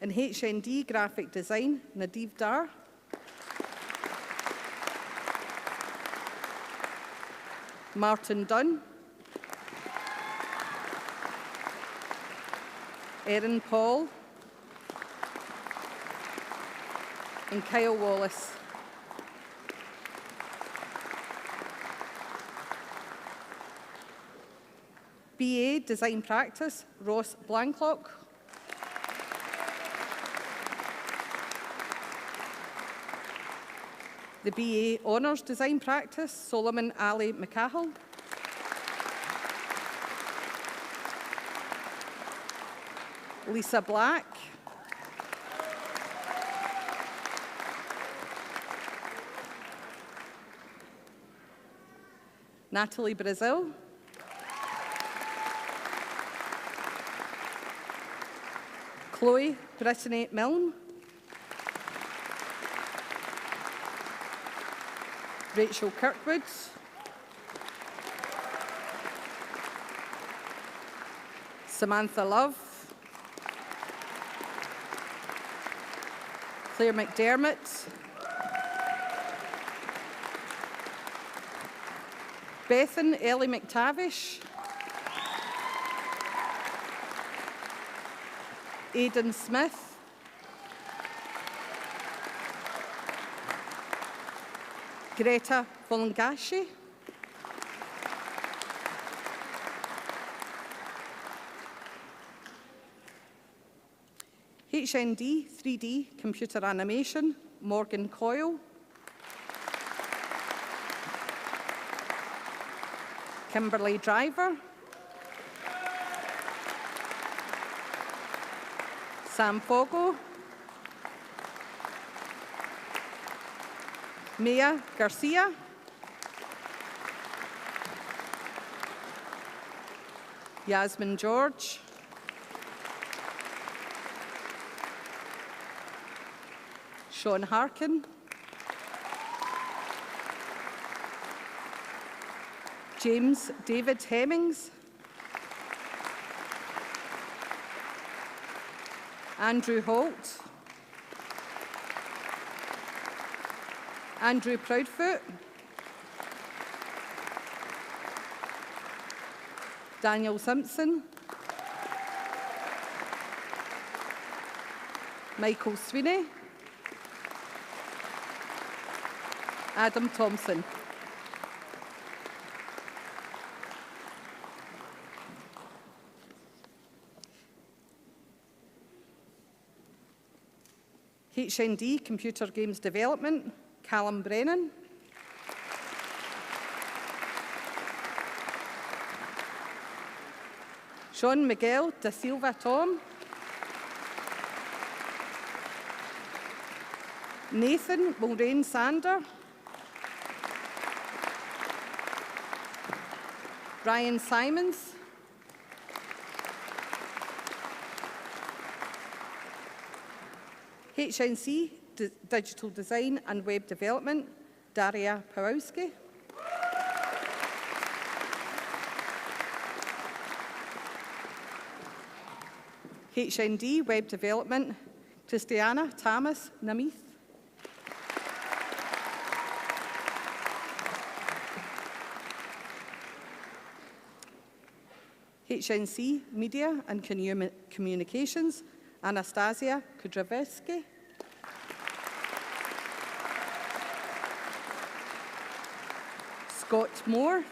S4: In HND graphic design, Nadiv Dar. Martin Dunn. Erin Paul. And Kyle Wallace. BA Design Practice, Ross Blanklock. The BA Honours Design Practice, Solomon Ali McCahill. Lisa Black. Natalie Brazil. Chloe Brittany Milne. Rachel Kirkwood. Samantha Love. Claire McDermott. Bethan Ellie McTavish. Aidan Smith. Greta Volangashi. HND 3D Computer Animation, Morgan Coyle. Kimberly Driver. Sam Fogo. Mia Garcia. Yasmin George. Sean Harkin. James David Hemmings. Andrew Holt. Andrew Proudfoot. Daniel Simpson. Michael Sweeney. Adam Thompson. HND Computer Games Development, Callum Brennan. Sean Miguel da Silva Tom. Nathan Mulrain Sander. Ryan Simons. HNC Digital Design and Web Development, Daria Pawlowski. HND Web Development, Christiana Thomas Namith. HNC Media and Communications, Anastasia Kudravetsky. Scott Moore.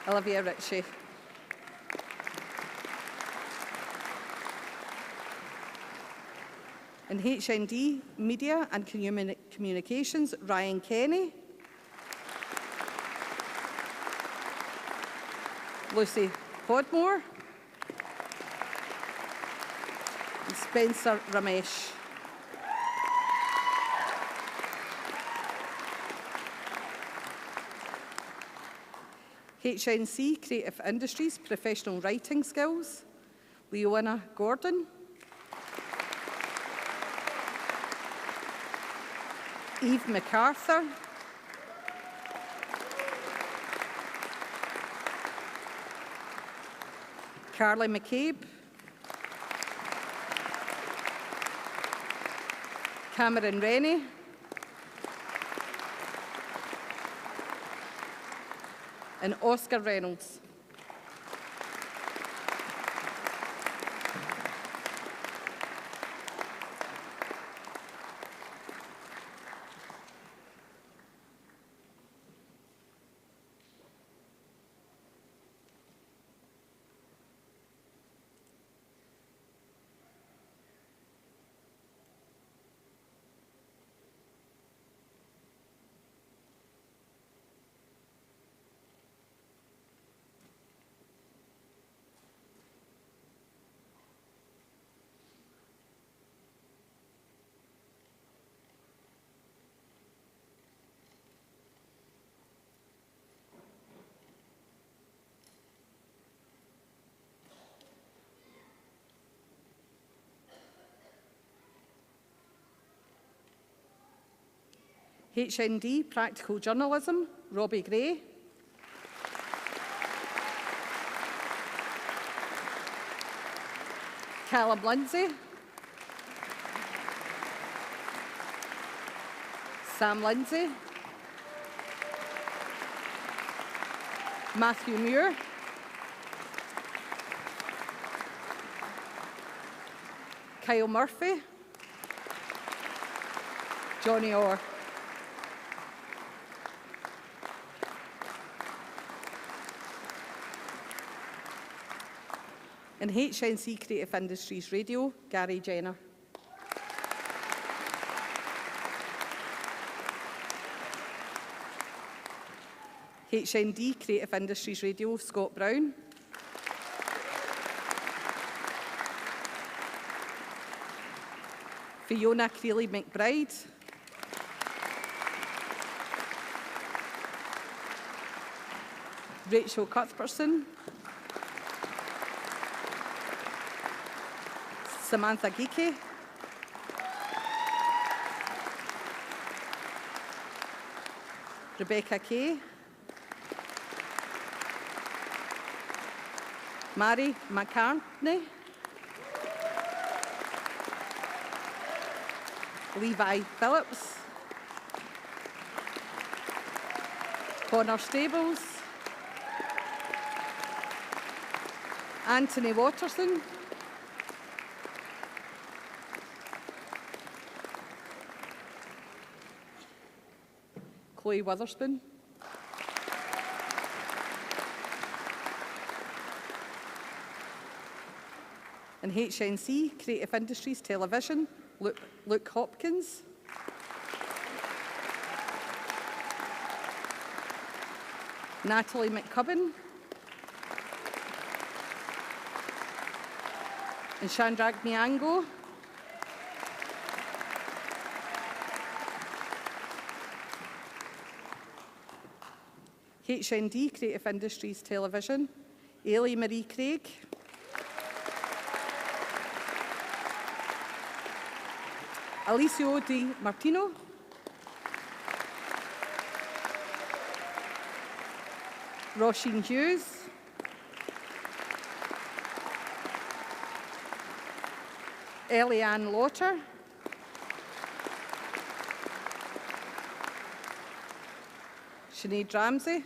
S4: Olivia Ritchie. In HND Media and Communications, Ryan Kenny. Lucy Podmore. And Spencer Ramesh. HNC Creative Industries Professional Writing Skills, Leona Gordon. Eve MacArthur. Carly McCabe. Cameron Rennie. And Oscar Reynolds. HND Practical Journalism, Robbie Gray. Callum Lindsay. Sam Lindsay. Matthew Muir. Kyle Murphy. Johnny Orr. In HNC Creative Industries Radio, Gary Jenner. HND Creative Industries Radio, Scott Brown. Fiona Creeley McBride. Rachel Cuthbertson. Samantha Geeky. Rebecca Kay. Mary McCartney. Levi Phillips. Connor Stables. Anthony Watterson. Chloe Witherspoon. In HNC Creative Industries Television, Luke Hopkins. Natalie McCubbin. And Shandrag Miango. HND Creative Industries Television, Ailey Marie Craig. Alicio Di Martino. Roisin Hughes. Elianne Lauter. Sinead Ramsey.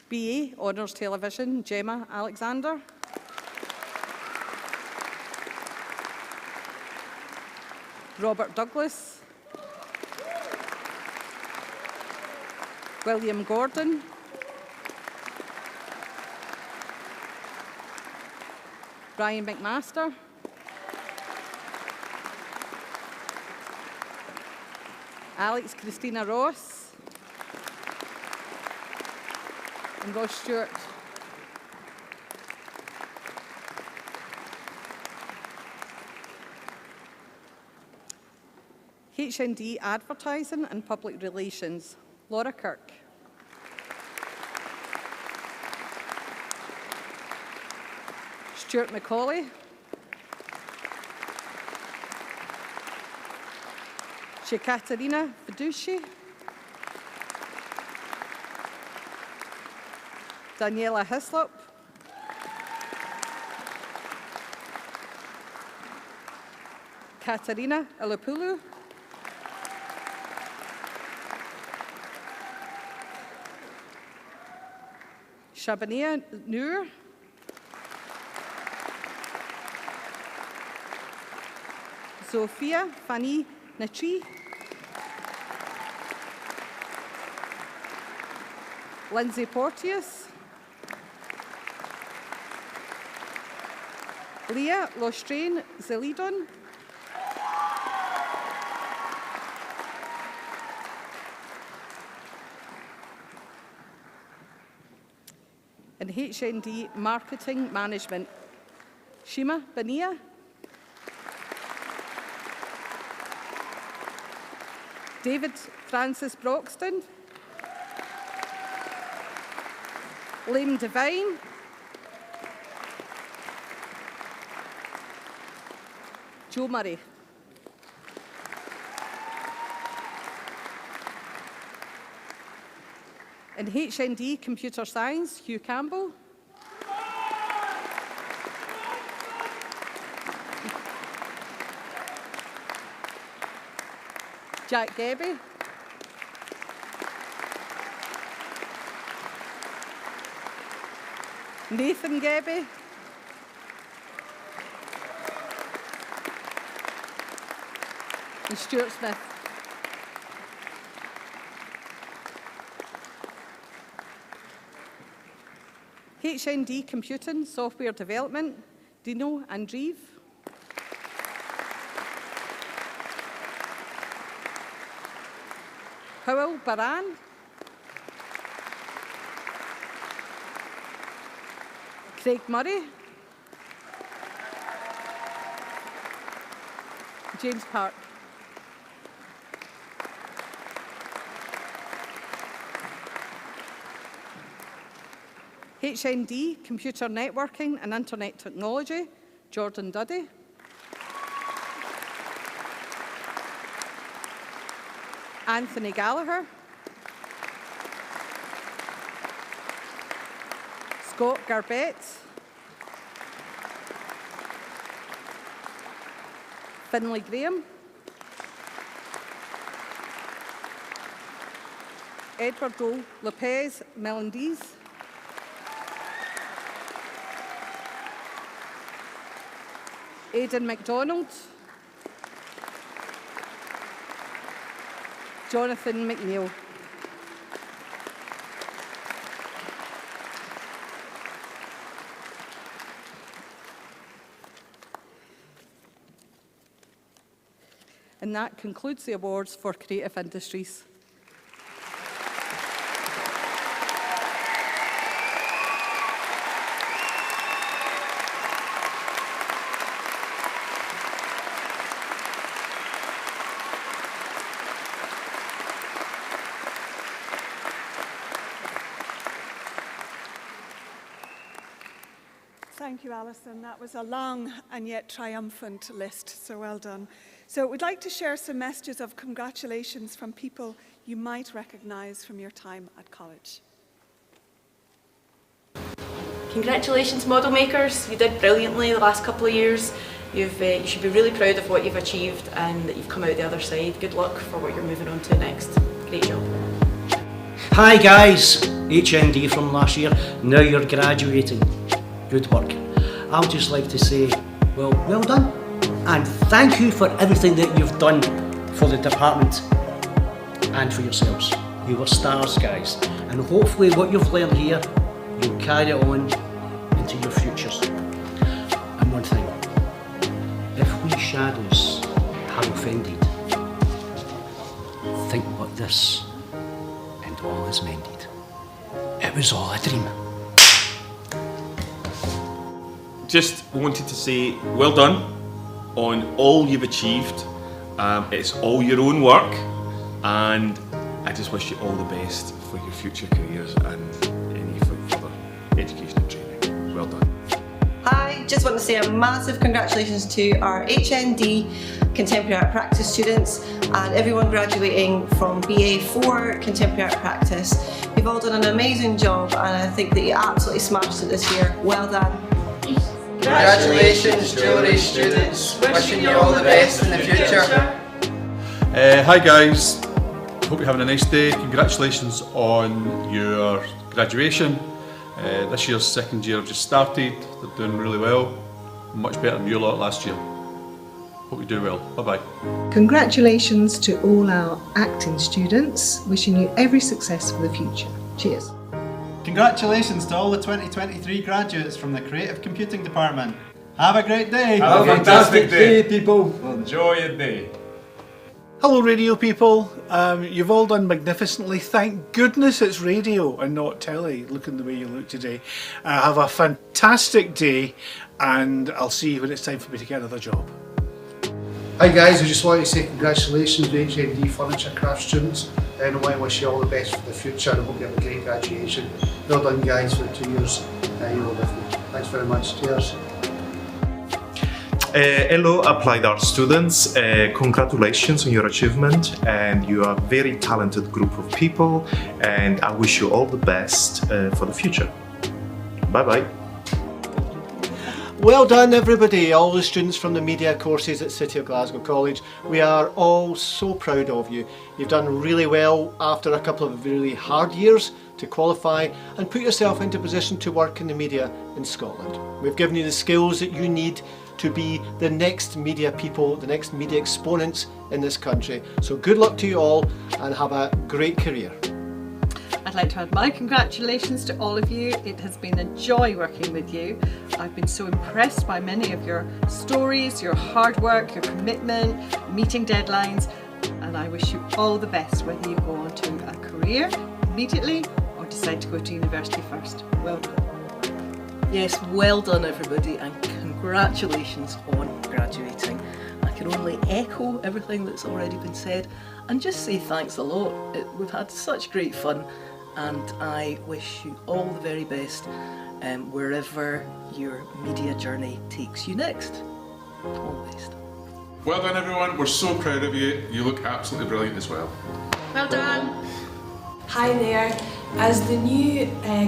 S4: BA Honours Television, Gemma Alexander. Robert Douglas, William Gordon, Brian McMaster, Alex Christina Ross, and Ross Stewart. HND Advertising and Public Relations, Laura Kirk. Stuart Macaulay. Katerina Fiduci. Daniela Hislop. Katerina Ilapoulou. Shabania Noor. Sophia Fanny Nachi. Lindsay Porteous. Leah Lostrain Zelidon. And HND Marketing Management, Shima Bania. David Francis Broxton. Liam Devine. Joe Murray. In HND Computer Science, Hugh Campbell. Jack Gebby. Nathan Gebby. And Stuart Smith. HND Computing, Software Development, Dino Andreeve. Howell Baran. Craig Murray. James Park. HND, Computer Networking and Internet Technology, Jordan Duddy. Anthony Gallagher. Scott Garbett. Finlay Graham. Edwardo Lopez Melendez. Aidan MacDonald. Jonathan McNeil. And that concludes the awards for creative industries.
S1: Thank you, Alison. That was a long and yet triumphant list, so well done. So we'd like to share some messages of congratulations from people you might recognise from your time at college.
S5: Congratulations, model makers. You did brilliantly the last couple of years. You should be really proud of what you've achieved and that you've come out the other side. Good luck for what you're moving on to next. Great job.
S6: Hi guys, HND from last year. Now you're graduating. Good work. I would just like to say, well done. And thank you for everything that you've done for the department and for yourselves. You were stars, guys. And hopefully what you've learned here, you'll carry it on into your futures. And one thing, if we shadows have offended, think what this and all is mended. It was all a dream.
S7: Just wanted to say well done on all you've achieved. It's all your own work, and I just wish you all the best for your future careers and any further education and training. Well done.
S8: I just want to say a massive congratulations to our HND Contemporary Art Practice students and everyone graduating from BA4 Contemporary Art Practice. You've all done an amazing job, and I think that you absolutely smashed it this year. Well done.
S9: Congratulations, jewellery students. Wishing you all the best in the future.
S10: Hi guys, hope you're having a nice day. Congratulations on your graduation. This year's second year have just started. They're doing really well, much better than your lot last year. Hope you do well. Bye bye.
S11: Congratulations to all our acting students. Wishing you every success for the future. Cheers.
S12: Congratulations to all the 2023 graduates from the Creative Computing Department. Have a great day.
S13: Have a fantastic day,
S12: people.
S13: Enjoy your day.
S14: Hello radio people, you've all done magnificently. Thank goodness it's radio and not telly, looking the way you look today. Have a fantastic day, and I'll see you when it's time for me to get another job.
S15: Hi guys, I just want to say congratulations to HND Furniture Craft students, and I want to wish you all the best for the future. I hope you have a great graduation. Well done guys for the 2 years you were with me. Thanks very much, cheers.
S16: Hello Applied Art students, congratulations on your achievement, and you are a very talented group of people, and I wish you all the best for the future. Bye bye.
S17: Well done everybody, all the students from the media courses at City of Glasgow College. We are all so proud of you. You've done really well after a couple of really hard years to qualify and put yourself into position to work in the media in Scotland. We've given you the skills that you need to be the next media people, the next media exponents in this country. So good luck to you all and have a great career.
S4: I'd like to add my congratulations to all of you. It has been a joy working with you. I've been so impressed by many of your stories, your hard work, your commitment, meeting deadlines, and I wish you all the best whether you go on to a career immediately or decide to go to university first. Well done.
S18: Yes, well done everybody, and congratulations on graduating. I can only echo everything that's already been said and just say thanks a lot. We've had such great fun, and I wish you all the very best wherever your media journey takes you next. All the best.
S13: Well done everyone, we're so proud of you. You look absolutely brilliant as well.
S19: Well done. Hi there. As the new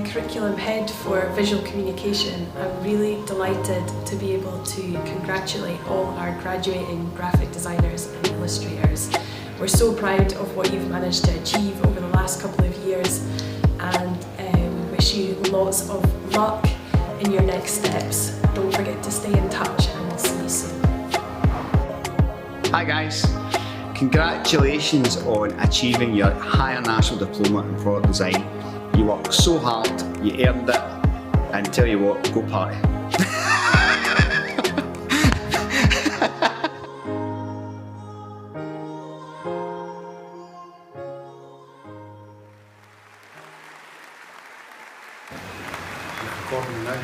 S19: curriculum head for visual communication, I'm really delighted to be able to congratulate all our graduating graphic designers and illustrators. We're so proud of what you've managed to achieve over the last couple of years, and we wish you lots of luck in your next steps. Don't forget to stay in touch, and we'll see you soon.
S20: Hi guys. Congratulations on achieving your Higher National Diploma in Product Design. You worked so hard, you earned it, and tell you what, go party.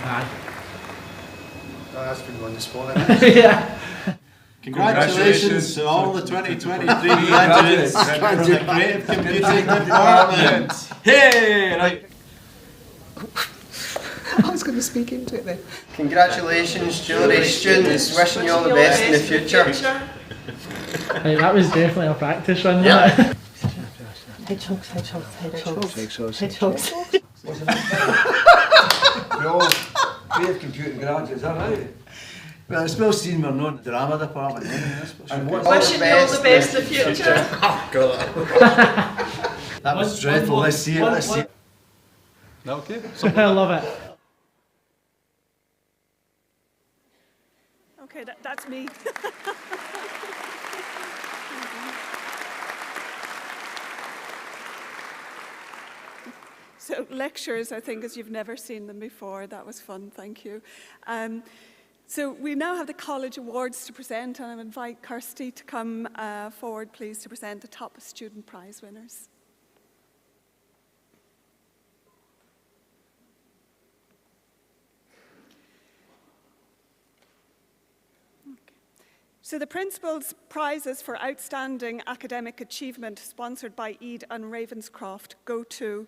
S15: Aye. That's been on this morning.
S12: Yeah. Congratulations to all the 2023 graduates from the Creative Computing Department. Hey! Right.
S11: I was going to speak into it then.
S9: Congratulations, jewellery students. Wishing you all the best in the future.
S21: Hey, that was definitely a practice run.
S9: Yeah.
S18: Hedgehogs, hedgehogs, hedgehogs.
S15: Hedgehogs.
S18: Hedgehogs.
S22: We're all creative computing graduates, is that right? Well, it's well seen we're not in the drama department.
S9: And wishing you all the best in the future.
S22: Oh, God. That was dreadful. Let's see it. Let's see it.
S10: Okay.
S21: I love it.
S1: Okay, that's me. So lectures, I think, as you've never seen them before. That was fun, thank you. So we now have the college awards to present, and I invite Kirsty to come forward, please, to present the top student prize winners. So the Principal's prizes for outstanding academic achievement, sponsored by Eid and Ravenscroft, go to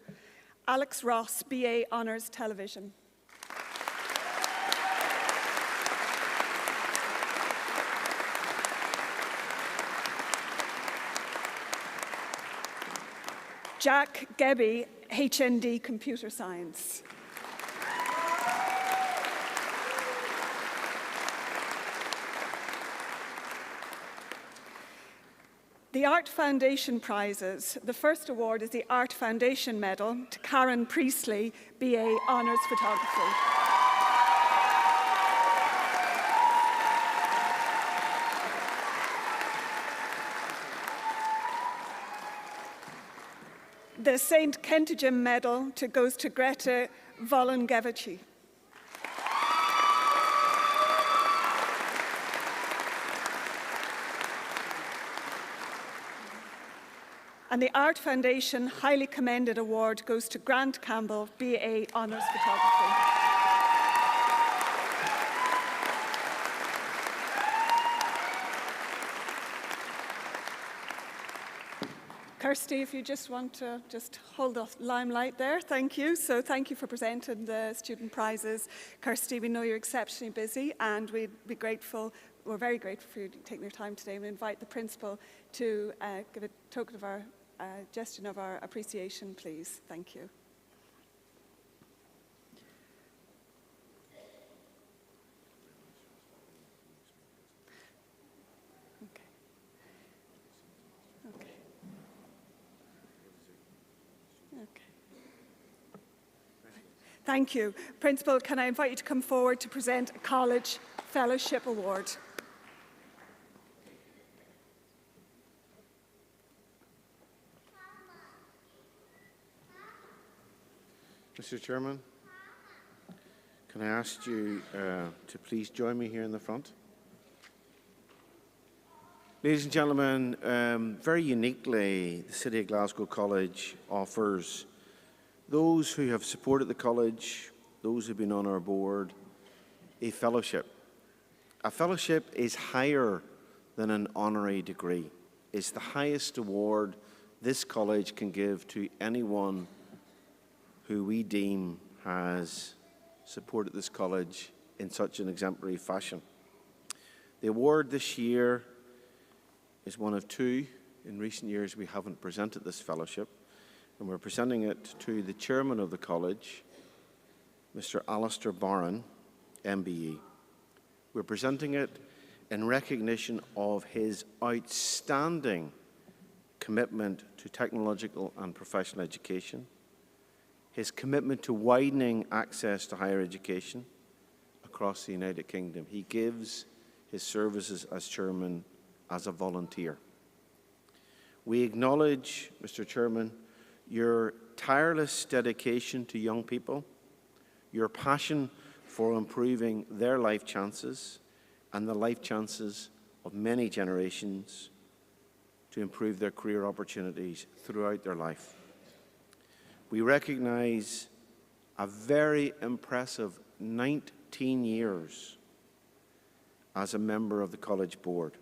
S1: Alex Ross, BA Honours Television. Jack Gebby, HND Computer Science. The Art Foundation prizes. The first award is the Art Foundation Medal to Karen Priestley, BA Honours Photography. The St. Kentigern Medal goes to Greta Volongevici. And the Art Foundation Highly Commended Award goes to Grant Campbell, BA Honours Photography. Kirsty, if you just want to just hold the limelight there, thank you. So thank you for presenting the student prizes. Kirsty, we know you're exceptionally busy, and we'd be grateful, we're very grateful for you taking your time today. We invite the Principal to give a token of our gesture of our appreciation, please. Thank you. Okay. Okay. Okay. Thank you. Principal, can I invite you to come forward to present a College Fellowship Award?
S2: Mr. Chairman, can I ask you to please join me here in the front? Ladies and gentlemen, very uniquely, the City of Glasgow College offers those who have supported the college, those who have been on our board, a fellowship. A fellowship is higher than an honorary degree. It's the highest award this college can give to anyone who we deem has supported this college in such an exemplary fashion. The award this year is one of two. In recent years, we haven't presented this fellowship, and we're presenting it to the chairman of the college, Mr. Alistair Barron, MBE. We're presenting it in recognition of his outstanding commitment to technological and professional education, his commitment to widening access to higher education across the United Kingdom. He gives his services as chairman as a volunteer. We acknowledge, Mr. Chairman, your tireless dedication to young people, your passion for improving their life chances and the life chances of many generations to improve their career opportunities throughout their life. We recognize a very impressive 19 years as a member of the College Board,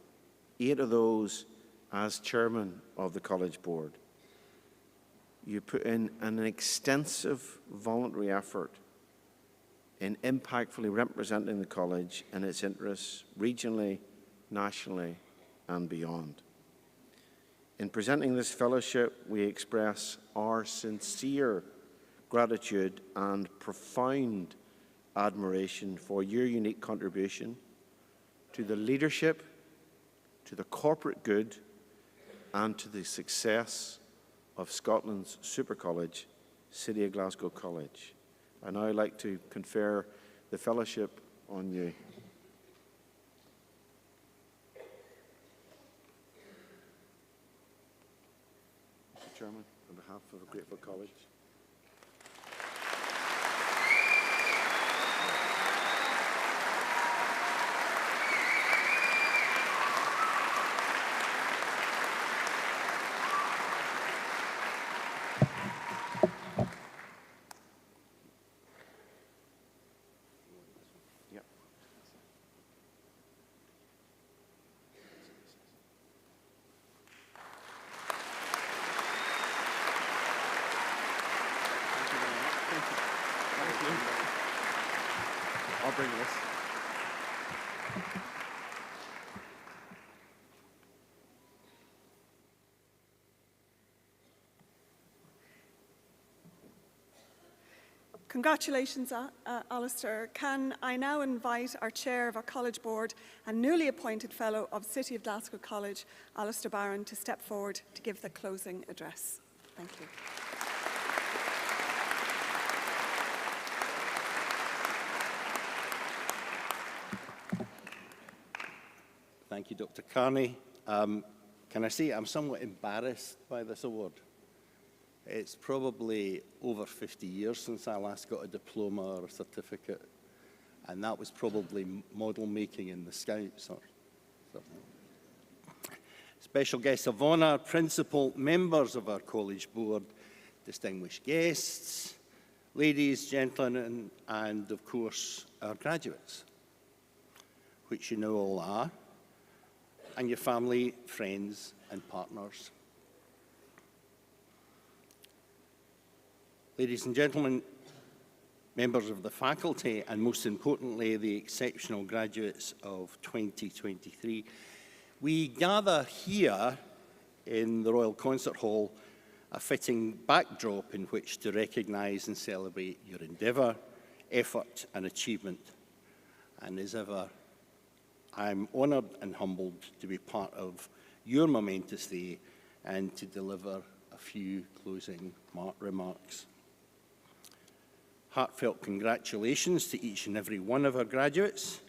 S2: 8 of those as chairman of the College Board. You put in an extensive voluntary effort in impactfully representing the college and its interests regionally, nationally, and beyond. In presenting this fellowship, we express our sincere gratitude and profound admiration for your unique contribution to the leadership, to the corporate good, and to the success of Scotland's super college, City of Glasgow College. I'd now like to confer the fellowship on you. Chairman, on behalf of Grateful College. Yep. I'll bring this.
S1: Congratulations, Alistair. Can I now invite our Chair of our College Board and newly appointed Fellow of City of Glasgow College, Alistair Barron, to step forward to give the closing address. Thank you.
S3: Thank you, Dr. Carney. Can I say I'm somewhat embarrassed by this award? It's probably over 50 years since I last got a diploma or a certificate, and that was probably model making in the Scouts. Special guests of honour, principal, members of our college board, distinguished guests, ladies, gentlemen, and of course our graduates, which you know all are, and your family, friends, and partners. Ladies and gentlemen, members of the faculty, and most importantly, the exceptional graduates of 2023, we gather here in the Royal Concert Hall, a fitting backdrop in which to recognise and celebrate your endeavour, effort and achievement. And as ever, I'm honoured and humbled to be part of your momentous day and to deliver a few closing remarks. Heartfelt congratulations to each and every one of our graduates.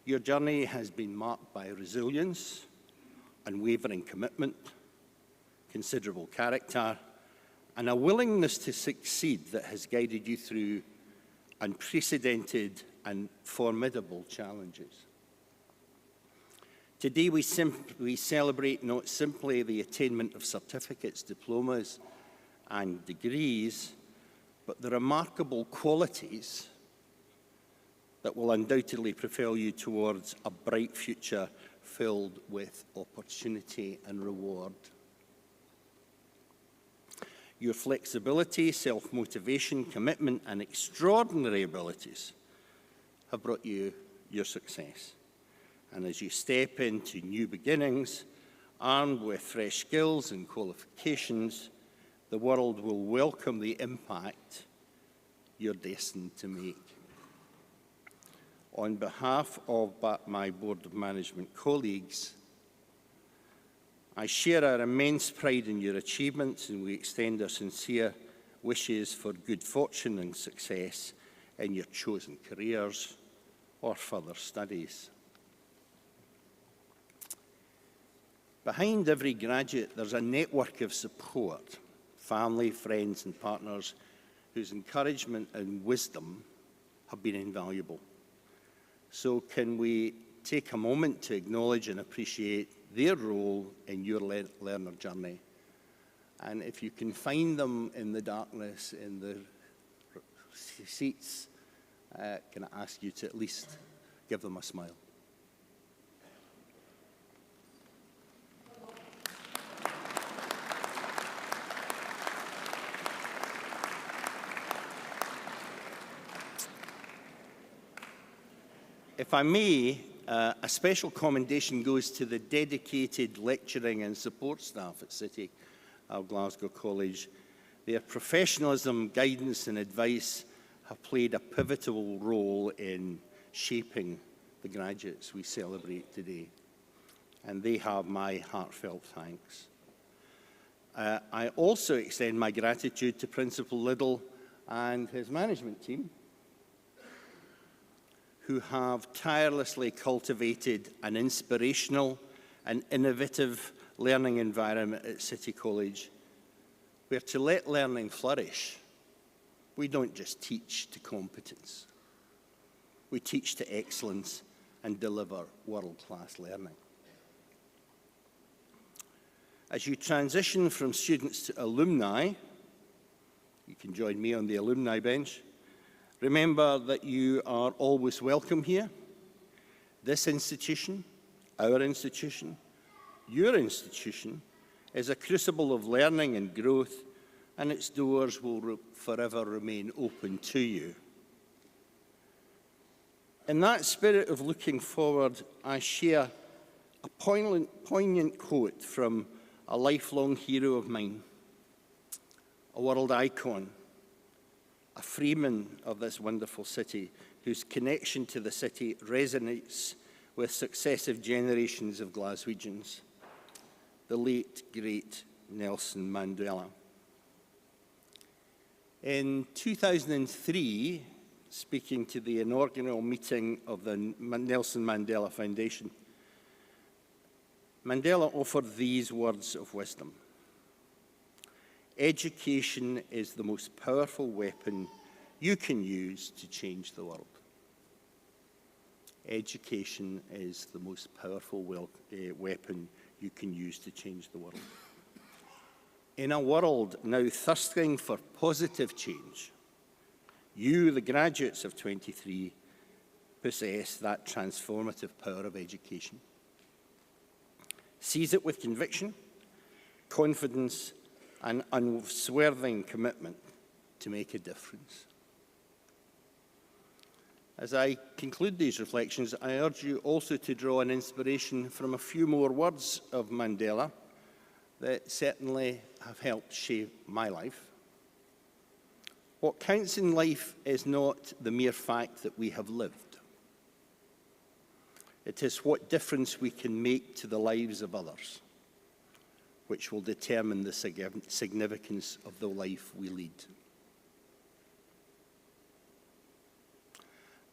S3: Your journey has been marked by resilience, unwavering commitment, considerable character, and a willingness to succeed that has guided you through unprecedented and formidable challenges. Today we celebrate not simply the attainment of certificates, diplomas and degrees, but the remarkable qualities that will undoubtedly propel you towards a bright future filled with opportunity and reward. Your flexibility, self-motivation, commitment and extraordinary abilities have brought you your success. And as you step into new beginnings, armed with fresh skills and qualifications, the world will welcome the impact you're destined to make. On behalf of my Board of Management colleagues, I share our immense pride in your achievements, and we extend our sincere wishes for good fortune and success in your chosen careers or further studies. Behind every graduate, there's a network of support, family, friends and partners whose encouragement and wisdom have been invaluable. So can we take a moment to acknowledge and appreciate their role in your learner journey? And if you can find them in the darkness, in the seats, can I ask you to at least give them a smile? If I may, a special commendation goes to the dedicated lecturing and support staff at City of Glasgow College. Their professionalism, guidance and advice have played a pivotal role in shaping the graduates we celebrate today, and they have my heartfelt thanks. I also extend my gratitude to Principal Liddell and his management team, who have tirelessly cultivated an inspirational and innovative learning environment at City College, where to let learning flourish, we don't just teach to competence. We teach to excellence and deliver world-class learning. As you transition from students to alumni, you can join me on the alumni bench, remember that you are always welcome here. This institution, our institution, your institution, is a crucible of learning and growth, and its doors will forever remain open to you. In that spirit of looking forward, I share a poignant quote from a lifelong hero of mine, a world icon, a freeman of this wonderful city, whose connection to the city resonates with successive generations of Glaswegians, the late, great Nelson Mandela. In 2003, speaking to the inaugural meeting of the Nelson Mandela Foundation, Mandela offered these words of wisdom. Education is the most powerful weapon you can use to change the world. Education is the most powerful weapon you can use to change the world. In a world now thirsting for positive change, you, the graduates of 23, possess that transformative power of education. Seize it with conviction, confidence, and unswerving commitment to make a difference. As I conclude these reflections, I urge you also to draw an inspiration from a few more words of Mandela that certainly have helped shape my life. What counts in life is not the mere fact that we have lived. It is what difference we can make to the lives of others, which will determine the significance of the life we lead.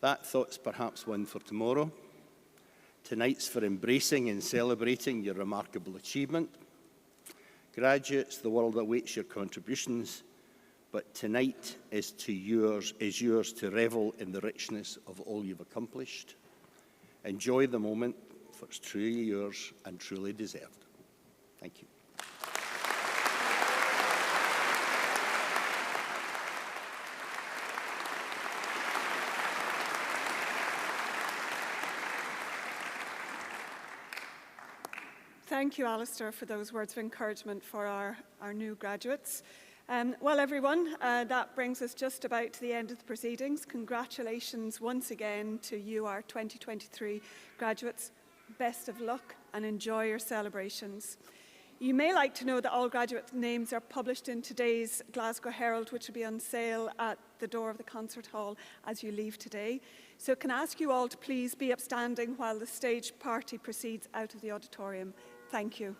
S3: That thought's perhaps one for tomorrow. Tonight's for embracing and celebrating your remarkable achievement. Graduates, the world awaits your contributions, but tonight is yours to revel in the richness of all you've accomplished. Enjoy the moment, for it's truly yours and truly deserved. Thank you.
S1: Thank you, Alistair, for those words of encouragement for our new graduates. Well, everyone, that brings us just about to the end of the proceedings. Congratulations once again to you, our 2023 graduates. Best of luck and enjoy your celebrations. You may like to know that all graduate names are published in today's Glasgow Herald, which will be on sale at the door of the concert hall as you leave today. So can I ask you all to please be upstanding while the stage party proceeds out of the auditorium. Thank you.